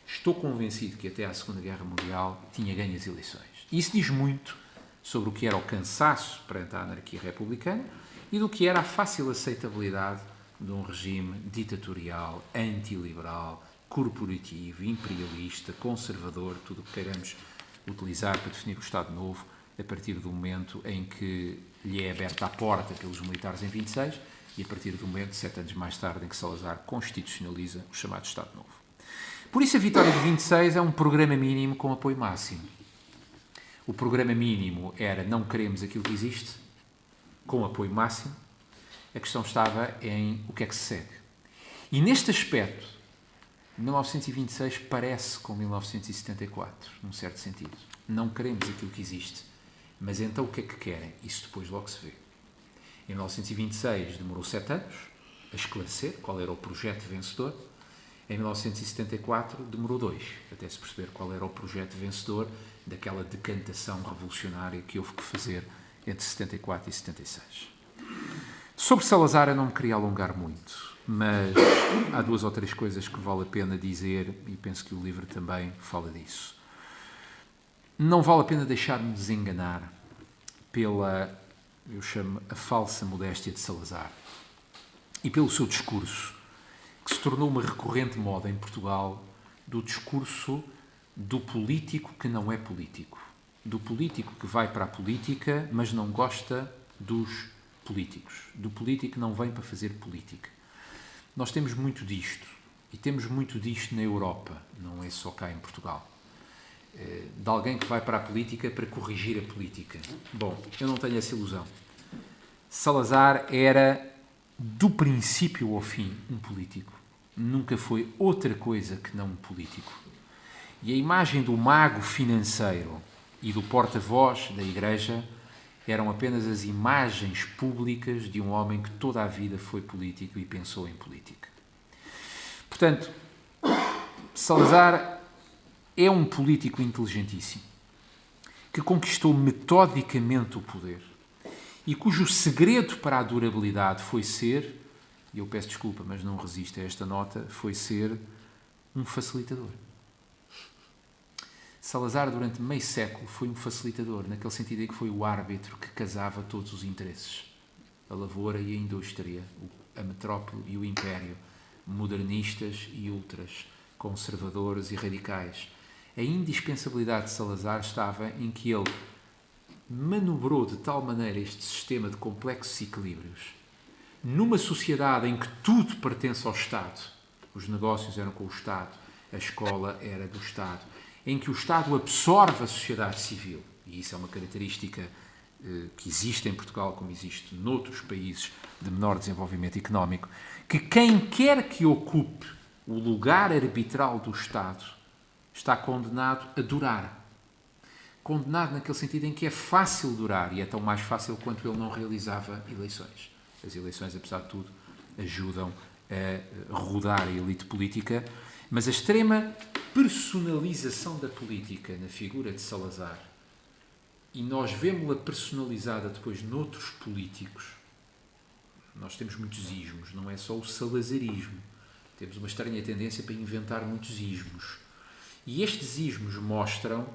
estou convencido que até à Segunda Guerra Mundial tinha ganho as eleições. E isso diz muito sobre o que era o cansaço perante a anarquia republicana e do que era a fácil aceitabilidade de um regime ditatorial, antiliberal, corporativo, imperialista, conservador, tudo o que queiramos utilizar para definir o Estado Novo, a partir do momento em que lhe é aberta a porta pelos militares em 26 e a partir do momento, 7 anos mais tarde, em que Salazar constitucionaliza o chamado Estado Novo. Por isso a vitória de 26 é um programa mínimo com apoio máximo. O programa mínimo era não queremos aquilo que existe, com apoio máximo. A questão estava em o que é que se segue. E neste aspecto, 1926 parece com 1974, num certo sentido. Não queremos aquilo que existe, mas então o que é que querem? Isso depois logo se vê. Em 1926 demorou 7 anos a esclarecer qual era o projeto vencedor. Em 1974 demorou 2, até se perceber qual era o projeto vencedor daquela decantação revolucionária que houve que fazer entre 74 e 76. Sobre Salazar eu não me queria alongar muito, mas há 2 ou 3 coisas que vale a pena dizer e penso que o livro também fala disso. Não vale a pena deixar-me desenganar pela, eu chamo, a falsa modéstia de Salazar e pelo seu discurso, que se tornou uma recorrente moda em Portugal, do discurso do político que não é político. Do político que vai para a política, mas não gosta dos políticos. Do político que não vem para fazer política. Nós temos muito disto. E temos muito disto na Europa, não é só cá em Portugal. De alguém que vai para a política para corrigir a política. Bom, eu não tenho essa ilusão. Salazar era, do princípio ao fim, um político. Nunca foi outra coisa que não um político. E a imagem do mago financeiro e do porta-voz da Igreja eram apenas as imagens públicas de um homem que toda a vida foi político e pensou em política. Portanto, Salazar é um político inteligentíssimo, que conquistou metodicamente o poder e cujo segredo para a durabilidade foi ser, e eu peço desculpa, mas não resisto a esta nota, foi ser um facilitador. Salazar, durante meio século, foi um facilitador, naquele sentido em que foi o árbitro que casava todos os interesses. A lavoura e a indústria, a metrópole e o império, modernistas e ultras, conservadores e radicais. A indispensabilidade de Salazar estava em que ele manobrou de tal maneira este sistema de complexos equilíbrios, numa sociedade em que tudo pertence ao Estado, os negócios eram com o Estado, a escola era do Estado, em que o Estado absorve a sociedade civil, e isso é uma característica que existe em Portugal, como existe noutros países de menor desenvolvimento económico, que quem quer que ocupe o lugar arbitral do Estado está condenado a durar. Condenado naquele sentido em que é fácil durar, e é tão mais fácil quanto ele não realizava eleições. As eleições, apesar de tudo, ajudam a rodar a elite política, mas a extrema personalização da política na figura de Salazar, e nós vemos-la personalizada depois noutros políticos. Nós temos muitos ismos, não é só o salazarismo. Temos uma estranha tendência para inventar muitos ismos. E estes ismos mostram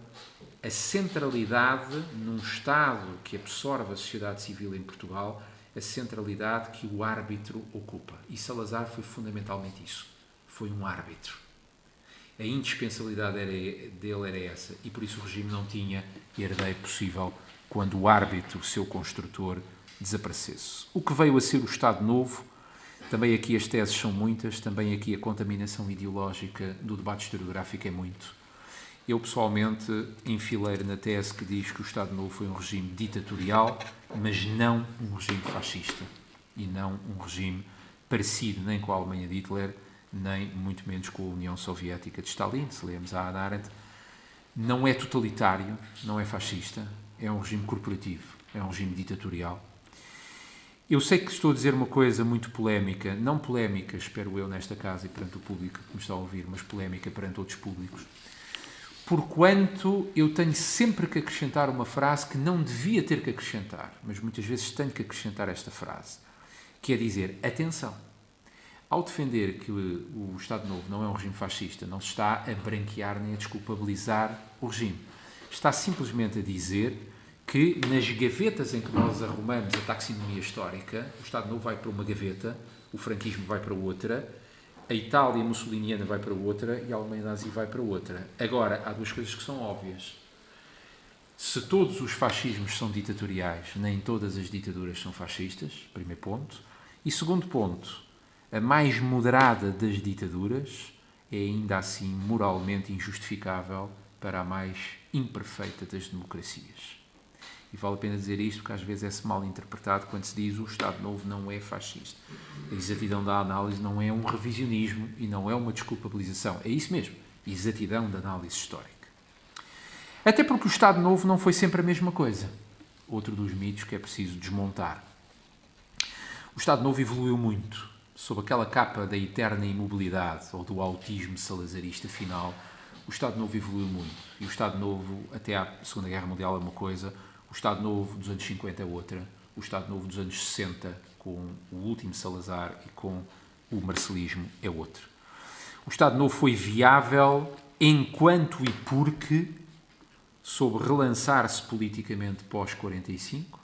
a centralidade num Estado que absorve a sociedade civil em Portugal, a centralidade que o árbitro ocupa. E Salazar foi fundamentalmente isso. Foi um árbitro. A indispensabilidade dele era essa, e por isso o regime não tinha herdeiro possível quando o árbitro, seu construtor, desaparecesse. O que veio a ser o Estado Novo, também aqui as teses são muitas, também aqui a contaminação ideológica do debate historiográfico é muito. Eu, pessoalmente, enfileiro na tese que diz que o Estado Novo foi um regime ditatorial, mas não um regime fascista, e não um regime parecido nem com a Alemanha de Hitler, nem muito menos com a União Soviética de Stalin, se lemos a Hannah Arendt. Não é totalitário, não é fascista, é um regime corporativo, é um regime ditatorial. Eu sei que estou a dizer uma coisa muito polémica, não polémica, espero eu, nesta casa e perante o público que me está a ouvir, mas polémica perante outros públicos, porquanto eu tenho sempre que acrescentar uma frase que não devia ter que acrescentar, mas muitas vezes tenho que acrescentar esta frase, que é dizer, atenção, ao defender que o Estado Novo não é um regime fascista, não se está a branquear nem a desculpabilizar o regime. Está simplesmente a dizer que nas gavetas em que nós arrumamos a taxonomia histórica, o Estado Novo vai para uma gaveta, o franquismo vai para outra, a Itália mussoliniana vai para outra e a Alemanha nazi vai para outra. Agora, há duas coisas que são óbvias. Se todos os fascismos são ditatoriais, nem todas as ditaduras são fascistas, primeiro ponto. E segundo ponto, a mais moderada das ditaduras é ainda assim moralmente injustificável para a mais imperfeita das democracias. E vale a pena dizer isto porque às vezes é-se mal interpretado quando se diz o Estado Novo não é fascista. A exatidão da análise não é um revisionismo e não é uma desculpabilização. É isso mesmo, exatidão da análise histórica. Até porque o Estado Novo não foi sempre a mesma coisa. Outro dos mitos que é preciso desmontar. O Estado Novo evoluiu muito. Sob aquela capa da eterna imobilidade ou do autismo salazarista final, o Estado Novo evoluiu muito. E o Estado Novo, até à Segunda Guerra Mundial, é uma coisa, o Estado Novo dos anos 50 é outra, o Estado Novo dos anos 60, com o último Salazar e com o marcelismo, é outro. O Estado Novo foi viável enquanto e porque soube relançar-se politicamente pós-45.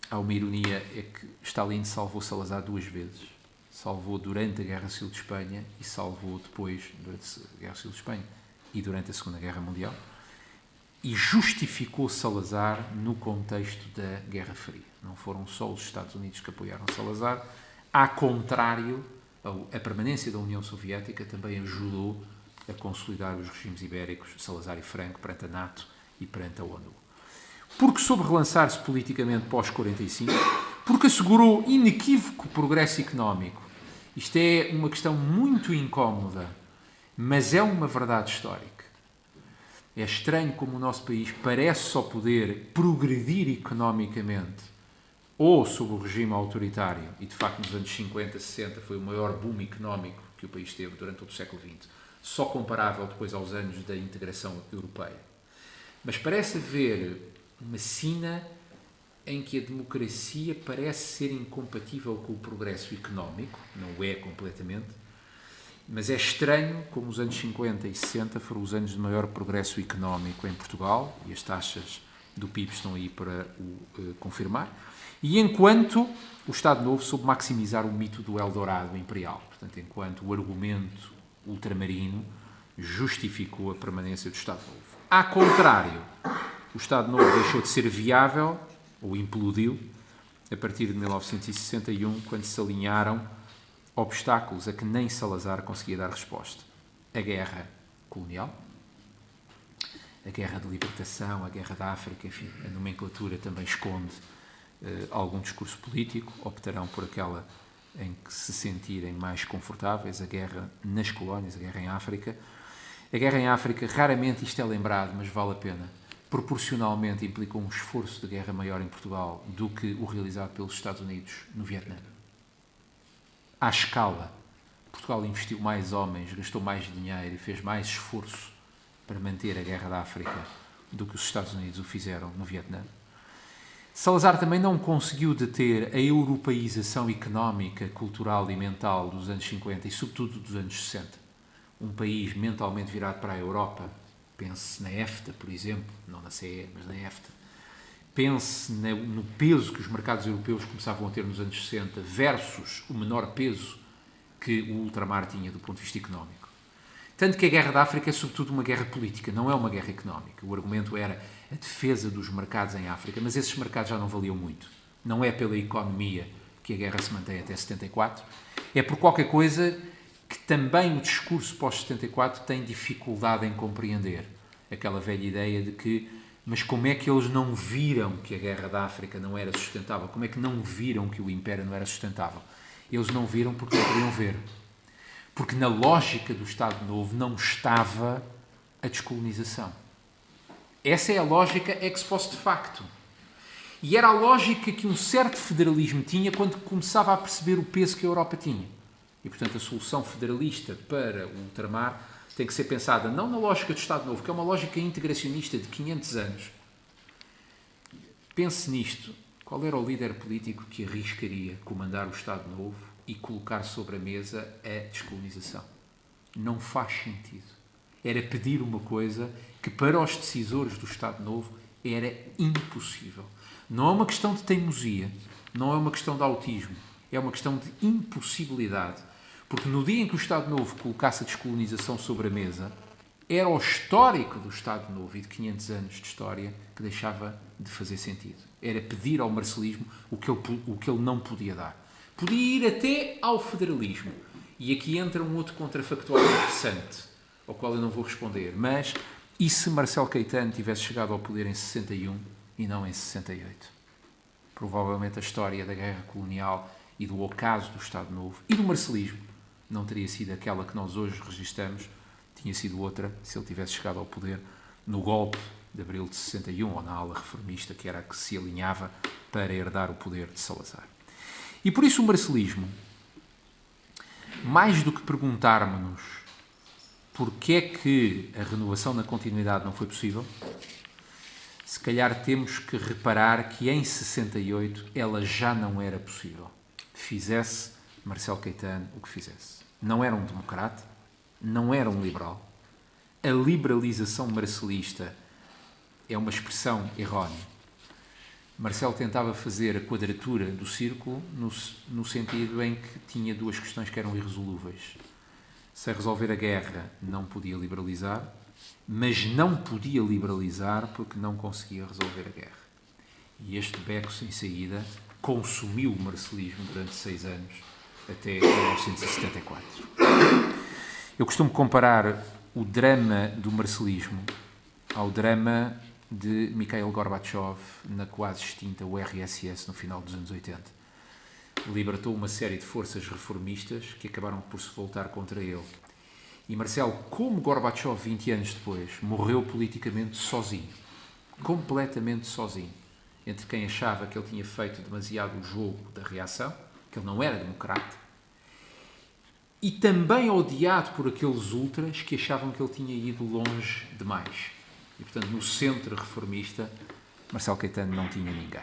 Há uma ironia, é que Stalin salvou Salazar duas vezes. Salvou durante a Guerra Civil de Espanha e salvou depois, durante a Guerra Civil de Espanha e durante a Segunda Guerra Mundial. E justificou Salazar no contexto da Guerra Fria. Não foram só os Estados Unidos que apoiaram Salazar. Ao contrário, a permanência da União Soviética também ajudou a consolidar os regimes ibéricos, Salazar e Franco, perante a NATO e perante a ONU. Porque soube relançar-se politicamente pós-45, porque assegurou inequívoco progresso económico. Isto é uma questão muito incómoda, mas é uma verdade histórica. É estranho como o nosso país parece só poder progredir economicamente ou sob o regime autoritário, e de facto nos anos 50, 60 foi o maior boom económico que o país teve durante todo o século XX, só comparável depois aos anos da integração europeia. Mas parece haver uma sina em que a democracia parece ser incompatível com o progresso económico, não é completamente, mas é estranho como os anos 50 e 60 foram os anos de maior progresso económico em Portugal, e as taxas do PIB estão aí para o confirmar, e enquanto o Estado Novo soube maximizar o mito do Eldorado imperial, portanto, enquanto o argumento ultramarino justificou a permanência do Estado Novo. Ao contrário, o Estado Novo deixou de ser viável, ou implodiu, a partir de 1961, quando se alinharam obstáculos a que nem Salazar conseguia dar resposta. A guerra colonial, a guerra de libertação, a guerra da África, enfim, a nomenclatura também esconde algum discurso político, optarão por aquela em que se sentirem mais confortáveis, a guerra nas colónias, a guerra em África. A guerra em África, raramente isto é lembrado, mas vale a pena, proporcionalmente implicou um esforço de guerra maior em Portugal do que o realizado pelos Estados Unidos no Vietnã. À escala, Portugal investiu mais homens, gastou mais dinheiro e fez mais esforço para manter a guerra da África do que os Estados Unidos o fizeram no Vietnã. Salazar também não conseguiu deter a europeização económica, cultural e mental dos anos 50 e, sobretudo, dos anos 60. Um país mentalmente virado para a Europa, pense na EFTA, por exemplo, não na CE, mas na EFTA. Pense no peso que os mercados europeus começavam a ter nos anos 60 versus o menor peso que o ultramar tinha do ponto de vista económico. Tanto que a Guerra da África é sobretudo uma guerra política, não é uma guerra económica. O argumento era a defesa dos mercados em África, mas esses mercados já não valiam muito. Não é pela economia que a guerra se mantém até 74, é por qualquer coisa que também o discurso pós-74 tem dificuldade em compreender. Aquela velha ideia de que, mas como é que eles não viram que a Guerra da África não era sustentável? Como é que não viram que o Império não era sustentável? Eles não viram porque não queriam ver. Porque na lógica do Estado Novo não estava a descolonização. Essa é a lógica ex post facto. E era a lógica que um certo federalismo tinha quando começava a perceber o peso que a Europa tinha. E, portanto, a solução federalista para o ultramar tem que ser pensada não na lógica do Estado Novo, que é uma lógica integracionista de 500 anos. Pense nisto. Qual era o líder político que arriscaria comandar o Estado Novo e colocar sobre a mesa a descolonização? Não faz sentido. Era pedir uma coisa que, para os decisores do Estado Novo, era impossível. Não é uma questão de teimosia, não é uma questão de autismo, é uma questão de impossibilidade. Porque no dia em que o Estado Novo colocasse a descolonização sobre a mesa, era o histórico do Estado Novo e de 500 anos de história que deixava de fazer sentido. Era pedir ao marcelismo o que ele não podia dar. Podia ir até ao federalismo. E aqui entra um outro contrafactual interessante, ao qual eu não vou responder. Mas, e se Marcelo Caetano tivesse chegado ao poder em 61 e não em 68? Provavelmente a história da guerra colonial e do ocaso do Estado Novo e do marcelismo não teria sido aquela que nós hoje registramos, tinha sido outra se ele tivesse chegado ao poder no golpe de abril de 61 ou na ala reformista, que era a que se alinhava para herdar o poder de Salazar. E por isso o marcelismo, mais do que perguntarmos porque é que a renovação na continuidade não foi possível, se calhar temos que reparar que em 68 ela já não era possível. Fizesse Marcelo Caetano o que fizesse. Não era um democrata, não era um liberal. A liberalização marcelista é uma expressão errónea. Marcelo tentava fazer a quadratura do círculo no sentido em que tinha duas questões que eram irresolúveis. Sem resolver a guerra, não podia liberalizar, mas não podia liberalizar porque não conseguia resolver a guerra. E este beco sem saída consumiu o marcelismo durante 6 anos, até 1974. Eu costumo comparar o drama do marcelismo ao drama de Mikhail Gorbachev na quase extinta URSS no final dos anos 80. Libertou uma série de forças reformistas que acabaram por se voltar contra ele. E Marcelo, como Gorbachev, 20 anos depois, morreu politicamente sozinho, completamente sozinho, entre quem achava que ele tinha feito demasiado o jogo da reação, que ele não era democrata, e também odiado por aqueles ultras que achavam que ele tinha ido longe demais. E, portanto, no centro reformista, Marcelo Caetano não tinha ninguém.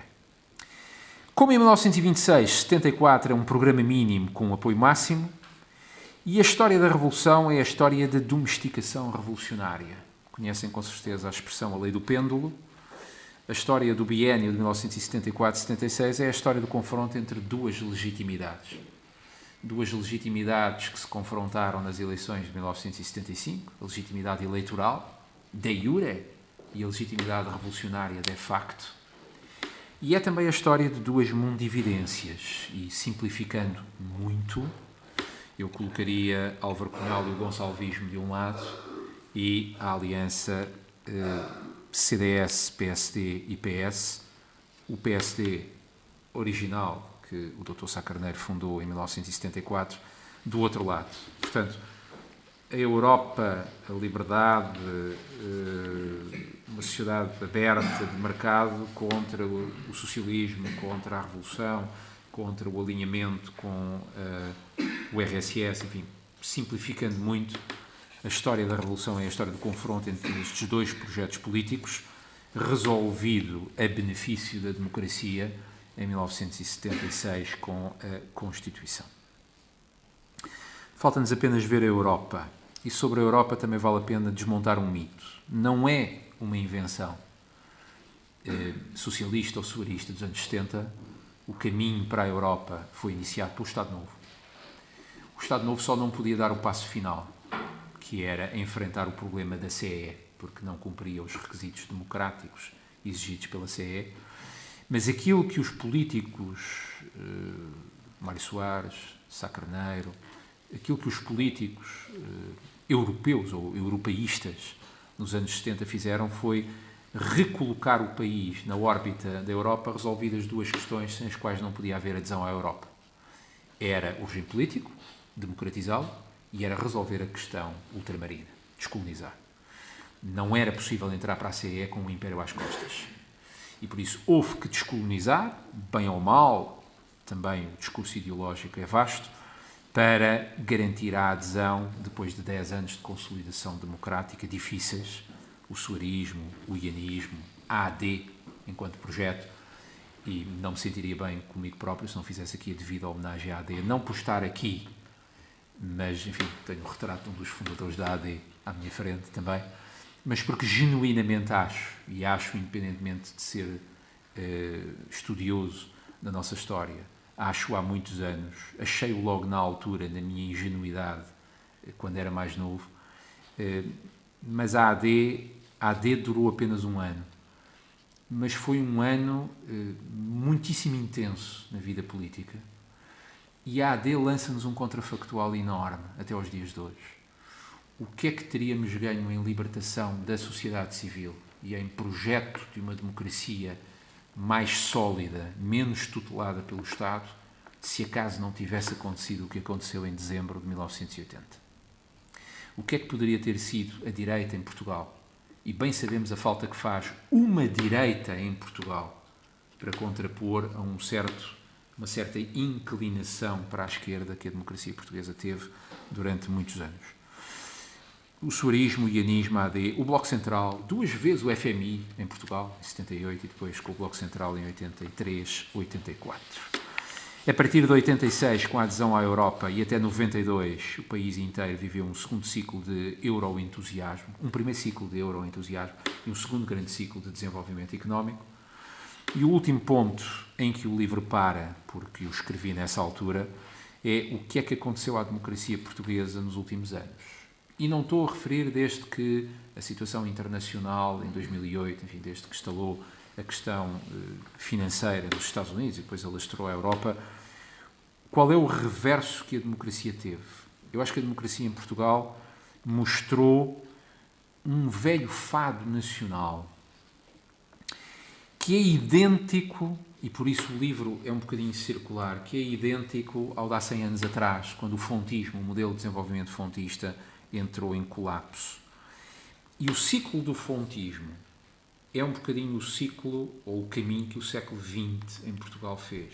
Como em 1926, 74 é um programa mínimo com um apoio máximo, e a história da Revolução é a história da domesticação revolucionária. Conhecem com certeza a expressão a lei do pêndulo. A história do biénio de 1974-76 é a história do confronto entre duas legitimidades. Duas legitimidades que se confrontaram nas eleições de 1975, a legitimidade eleitoral, de jure, e a legitimidade revolucionária, de facto. E é também a história de duas mundividências, e simplificando muito, eu colocaria Álvaro Cunhal e o gonçalvismo de um lado e a aliança CDS, PSD e PS, o PSD original que o Dr. Sá Carneiro fundou em 1974, do outro lado. Portanto, a Europa, a liberdade, uma sociedade aberta de mercado contra o socialismo, contra a revolução, contra o alinhamento com o RSS, enfim, simplificando muito, a história da Revolução é a história do confronto entre estes dois projetos políticos, resolvido a benefício da democracia em 1976 com a Constituição. Falta-nos apenas ver a Europa. E sobre a Europa também vale a pena desmontar um mito. Não é uma invenção socialista ou soberista dos anos 70. O caminho para a Europa foi iniciado pelo Estado Novo. O Estado Novo só não podia dar o passo final, que era enfrentar o problema da CE, porque não cumpria os requisitos democráticos exigidos pela CE. Mas aquilo que os políticos, Mário Soares, Sá Carneiro, aquilo que os políticos europeus ou europeístas nos anos 70 fizeram foi recolocar o país na órbita da Europa, resolvidas duas questões sem as quais não podia haver adesão à Europa. Era o regime político, democratizá-lo, e era resolver a questão ultramarina, descolonizar. Não era possível entrar para a CE com o Império às costas. E por isso houve que descolonizar, bem ou mal, também o discurso ideológico é vasto, para garantir a adesão, depois de 10 anos de consolidação democrática difíceis, o suarismo, o ianismo, a AD, enquanto projeto, e não me sentiria bem comigo próprio se não fizesse aqui a devida homenagem à AD, não por estar aqui, mas, enfim, tenho o retrato de um dos fundadores da AD à minha frente também, mas porque genuinamente acho, e acho independentemente de ser estudioso da nossa história, acho há muitos anos, achei-o logo na altura, na minha ingenuidade, quando era mais novo, mas a AD durou apenas um ano, mas foi um ano muitíssimo intenso na vida política, e a AD lança-nos um contrafactual enorme até aos dias de hoje. O que é que teríamos ganho em libertação da sociedade civil e em projeto de uma democracia mais sólida, menos tutelada pelo Estado, se acaso não tivesse acontecido o que aconteceu em dezembro de 1980? O que é que poderia ter sido a direita em Portugal? E bem sabemos a falta que faz uma direita em Portugal para contrapor a uma certa inclinação para a esquerda que a democracia portuguesa teve durante muitos anos. O suarismo, o ianismo, a AD, o Bloco Central, duas vezes o FMI em Portugal, em 78, e depois com o Bloco Central em 83, 84. A partir de 86, com a adesão à Europa, e até 92, o país inteiro viveu um segundo ciclo de euroentusiasmo, um primeiro ciclo de euroentusiasmo e um segundo grande ciclo de desenvolvimento económico. E o último ponto em que o livro para, porque o escrevi nessa altura, é o que é que aconteceu à democracia portuguesa nos últimos anos. E não estou a referir desde que a situação internacional, em 2008, enfim, desde que instalou a questão financeira dos Estados Unidos e depois alastrou à Europa, qual é o reverso que a democracia teve? Eu acho que a democracia em Portugal mostrou um velho fado nacional que é idêntico, e por isso o livro é um bocadinho circular, que é idêntico ao de há 100 anos atrás, quando o fontismo, o modelo de desenvolvimento fontista, entrou em colapso. E o ciclo do fontismo é um bocadinho o ciclo ou o caminho que o século XX em Portugal fez.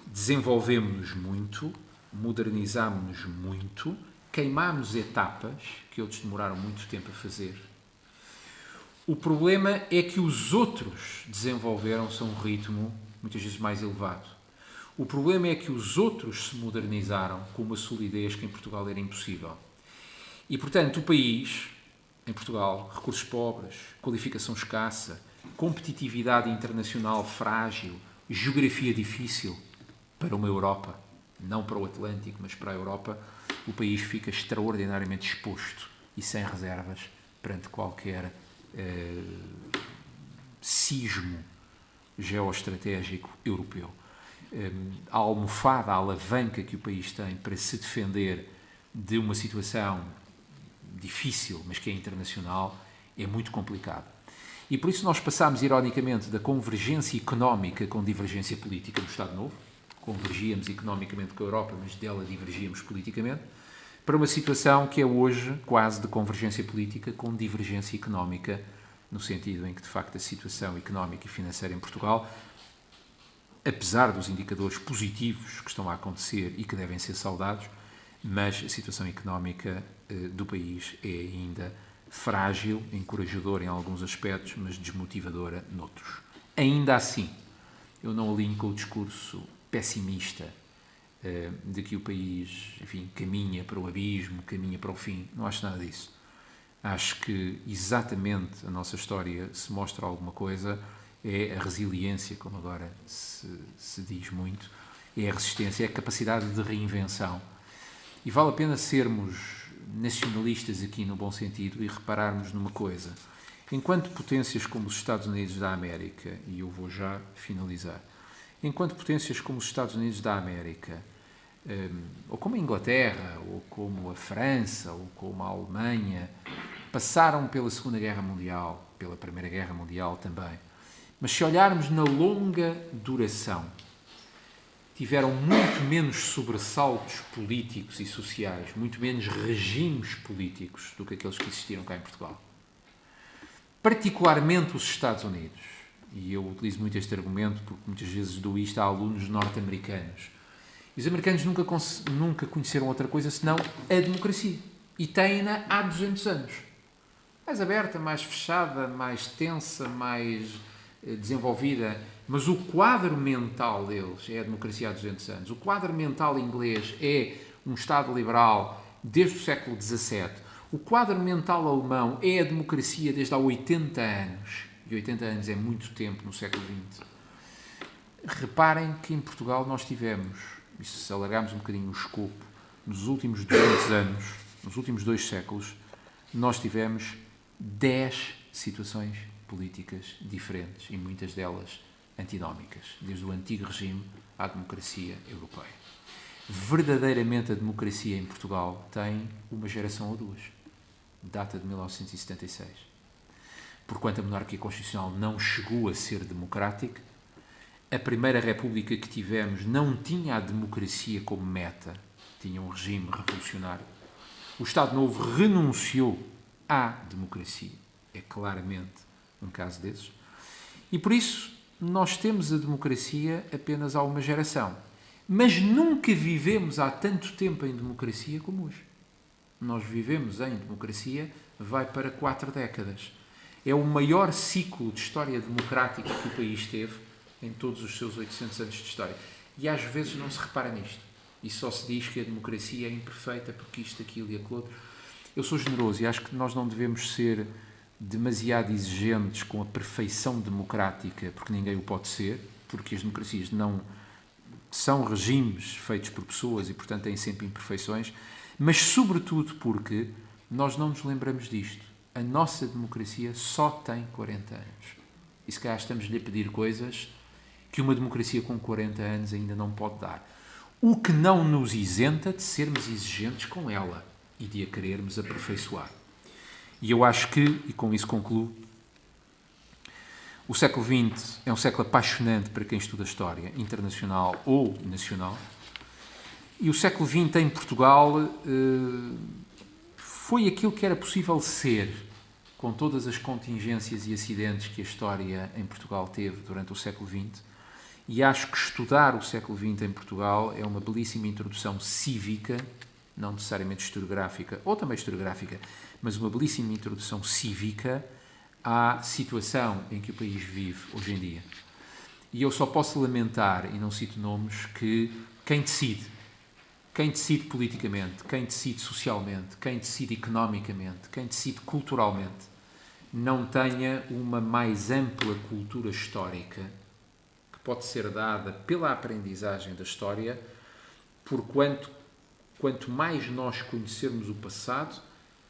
Desenvolvemos-nos muito, modernizámos-nos muito, queimámos etapas que outros demoraram muito tempo a fazer. O problema é que os outros desenvolveram-se a um ritmo muitas vezes mais elevado. O problema é que os outros se modernizaram com uma solidez que em Portugal era impossível. E, portanto, o país, em Portugal, recursos pobres, qualificação escassa, competitividade internacional frágil, geografia difícil para uma Europa, não para o Atlântico, mas para a Europa, o país fica extraordinariamente exposto e sem reservas perante qualquer sismo geoestratégico europeu. A almofada, a alavanca que o país tem para se defender de uma situação difícil, mas que é internacional, é muito complicado. E por isso nós passámos, ironicamente, da convergência económica com divergência política no Estado Novo, convergíamos economicamente com a Europa, mas dela divergíamos politicamente, para uma situação que é hoje quase de convergência política com divergência económica, no sentido em que, de facto, a situação económica e financeira em Portugal, apesar dos indicadores positivos que estão a acontecer e que devem ser saudados, mas a situação económica do país é ainda frágil, encorajadora em alguns aspectos, mas desmotivadora noutros. Ainda assim, eu não alinho com o discurso pessimista de que o país, enfim, caminha para o abismo, caminha para o fim. Não acho nada disso. Acho que exatamente a nossa história se mostra alguma coisa, é a resiliência, como agora se diz muito, é a resistência, é a capacidade de reinvenção. E vale a pena sermos nacionalistas aqui no bom sentido e repararmos numa coisa. Enquanto potências como os Estados Unidos da América, e eu vou já finalizar, enquanto potências como os Estados Unidos da América, ou como a Inglaterra, ou como a França, ou como a Alemanha, passaram pela Segunda Guerra Mundial, pela Primeira Guerra Mundial também, mas se olharmos na longa duração, tiveram muito menos sobressaltos políticos e sociais, muito menos regimes políticos do que aqueles que existiram cá em Portugal. Particularmente os Estados Unidos, e eu utilizo muito este argumento porque muitas vezes dou isto a alunos norte-americanos. Os americanos nunca conheceram outra coisa senão a democracia. E têm-na há 200 anos. Mais aberta, mais fechada, mais tensa, mais desenvolvida. Mas o quadro mental deles é a democracia há 200 anos. O quadro mental inglês é um Estado liberal desde o século XVII. O quadro mental alemão é a democracia desde há 80 anos. E 80 anos é muito tempo no século XX. Reparem que em Portugal nós tivemos, e se alargarmos um bocadinho o escopo, nos últimos 200 anos, nos últimos 2 séculos, nós tivemos 10 situações políticas diferentes e muitas delas antinómicas, desde o antigo regime à democracia europeia. Verdadeiramente a democracia em Portugal tem uma geração ou 2. Data de 1976. Porquanto a monarquia constitucional não chegou a ser democrática, a primeira república que tivemos não tinha a democracia como meta, tinha um regime revolucionário. O Estado Novo renunciou à democracia. É claramente um caso desses. E por isso nós temos a democracia apenas há uma geração. Mas nunca vivemos há tanto tempo em democracia como hoje. Nós vivemos em democracia, vai para 4 décadas. É o maior ciclo de história democrática que o país teve em todos os seus 800 anos de história. E às vezes não se repara nisto. E só se diz que a democracia é imperfeita porque isto, aquilo e aquilo outro. Eu sou generoso e acho que nós não devemos ser demasiado exigentes com a perfeição democrática, porque ninguém o pode ser, porque as democracias não são regimes feitos por pessoas e, portanto, têm sempre imperfeições, mas, sobretudo, porque nós não nos lembramos disto. A nossa democracia só tem 40 anos. E, se calhar, estamos-lhe a pedir coisas que uma democracia com 40 anos ainda não pode dar. O que não nos isenta de sermos exigentes com ela e de a querermos aperfeiçoar. E eu acho que, e com isso concluo, o século XX é um século apaixonante para quem estuda história, internacional ou nacional. E o século XX em Portugal foi aquilo que era possível ser, com todas as contingências e acidentes que a história em Portugal teve durante o século XX. E acho que estudar o século XX em Portugal é uma belíssima introdução cívica, não necessariamente historiográfica, ou também historiográfica, mas uma belíssima introdução cívica à situação em que o país vive hoje em dia. E eu só posso lamentar, e não cito nomes, que quem decide politicamente, quem decide socialmente, quem decide economicamente, quem decide culturalmente, não tenha uma mais ampla cultura histórica que pode ser dada pela aprendizagem da história, porquanto quanto mais nós conhecermos o passado,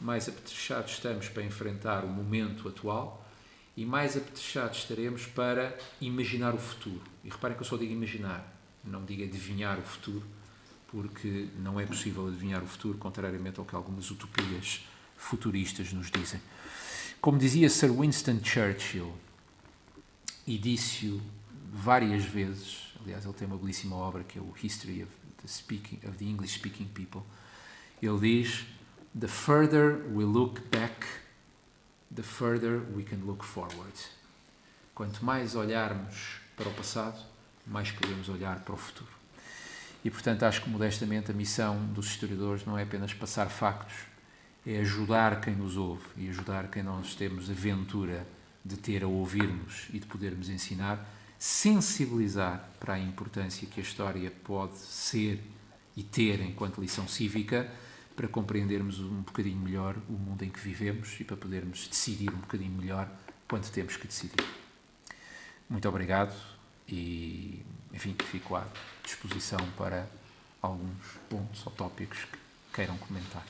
mais apetrechados estamos para enfrentar o momento atual e mais apetrechados estaremos para imaginar o futuro. E reparem que eu só digo imaginar, não digo adivinhar o futuro, porque não é possível adivinhar o futuro, contrariamente ao que algumas utopias futuristas nos dizem. Como dizia Sir Winston Churchill, e disse-o várias vezes, aliás, ele tem uma belíssima obra que é o History of the English Speaking People. Ele diz: "The further we look back, the further we can look forward." Quanto mais olharmos para o passado, mais podemos olhar para o futuro. E, portanto, acho que modestamente a missão dos historiadores não é apenas passar factos, é ajudar quem nos ouve e ajudar quem nós temos a ventura de ter a ouvir-nos e de podermos ensinar, sensibilizar para a importância que a história pode ser e ter enquanto lição cívica, para compreendermos um bocadinho melhor o mundo em que vivemos e para podermos decidir um bocadinho melhor quando temos que decidir. Muito obrigado e, enfim, fico à disposição para alguns pontos ou tópicos que queiram comentar.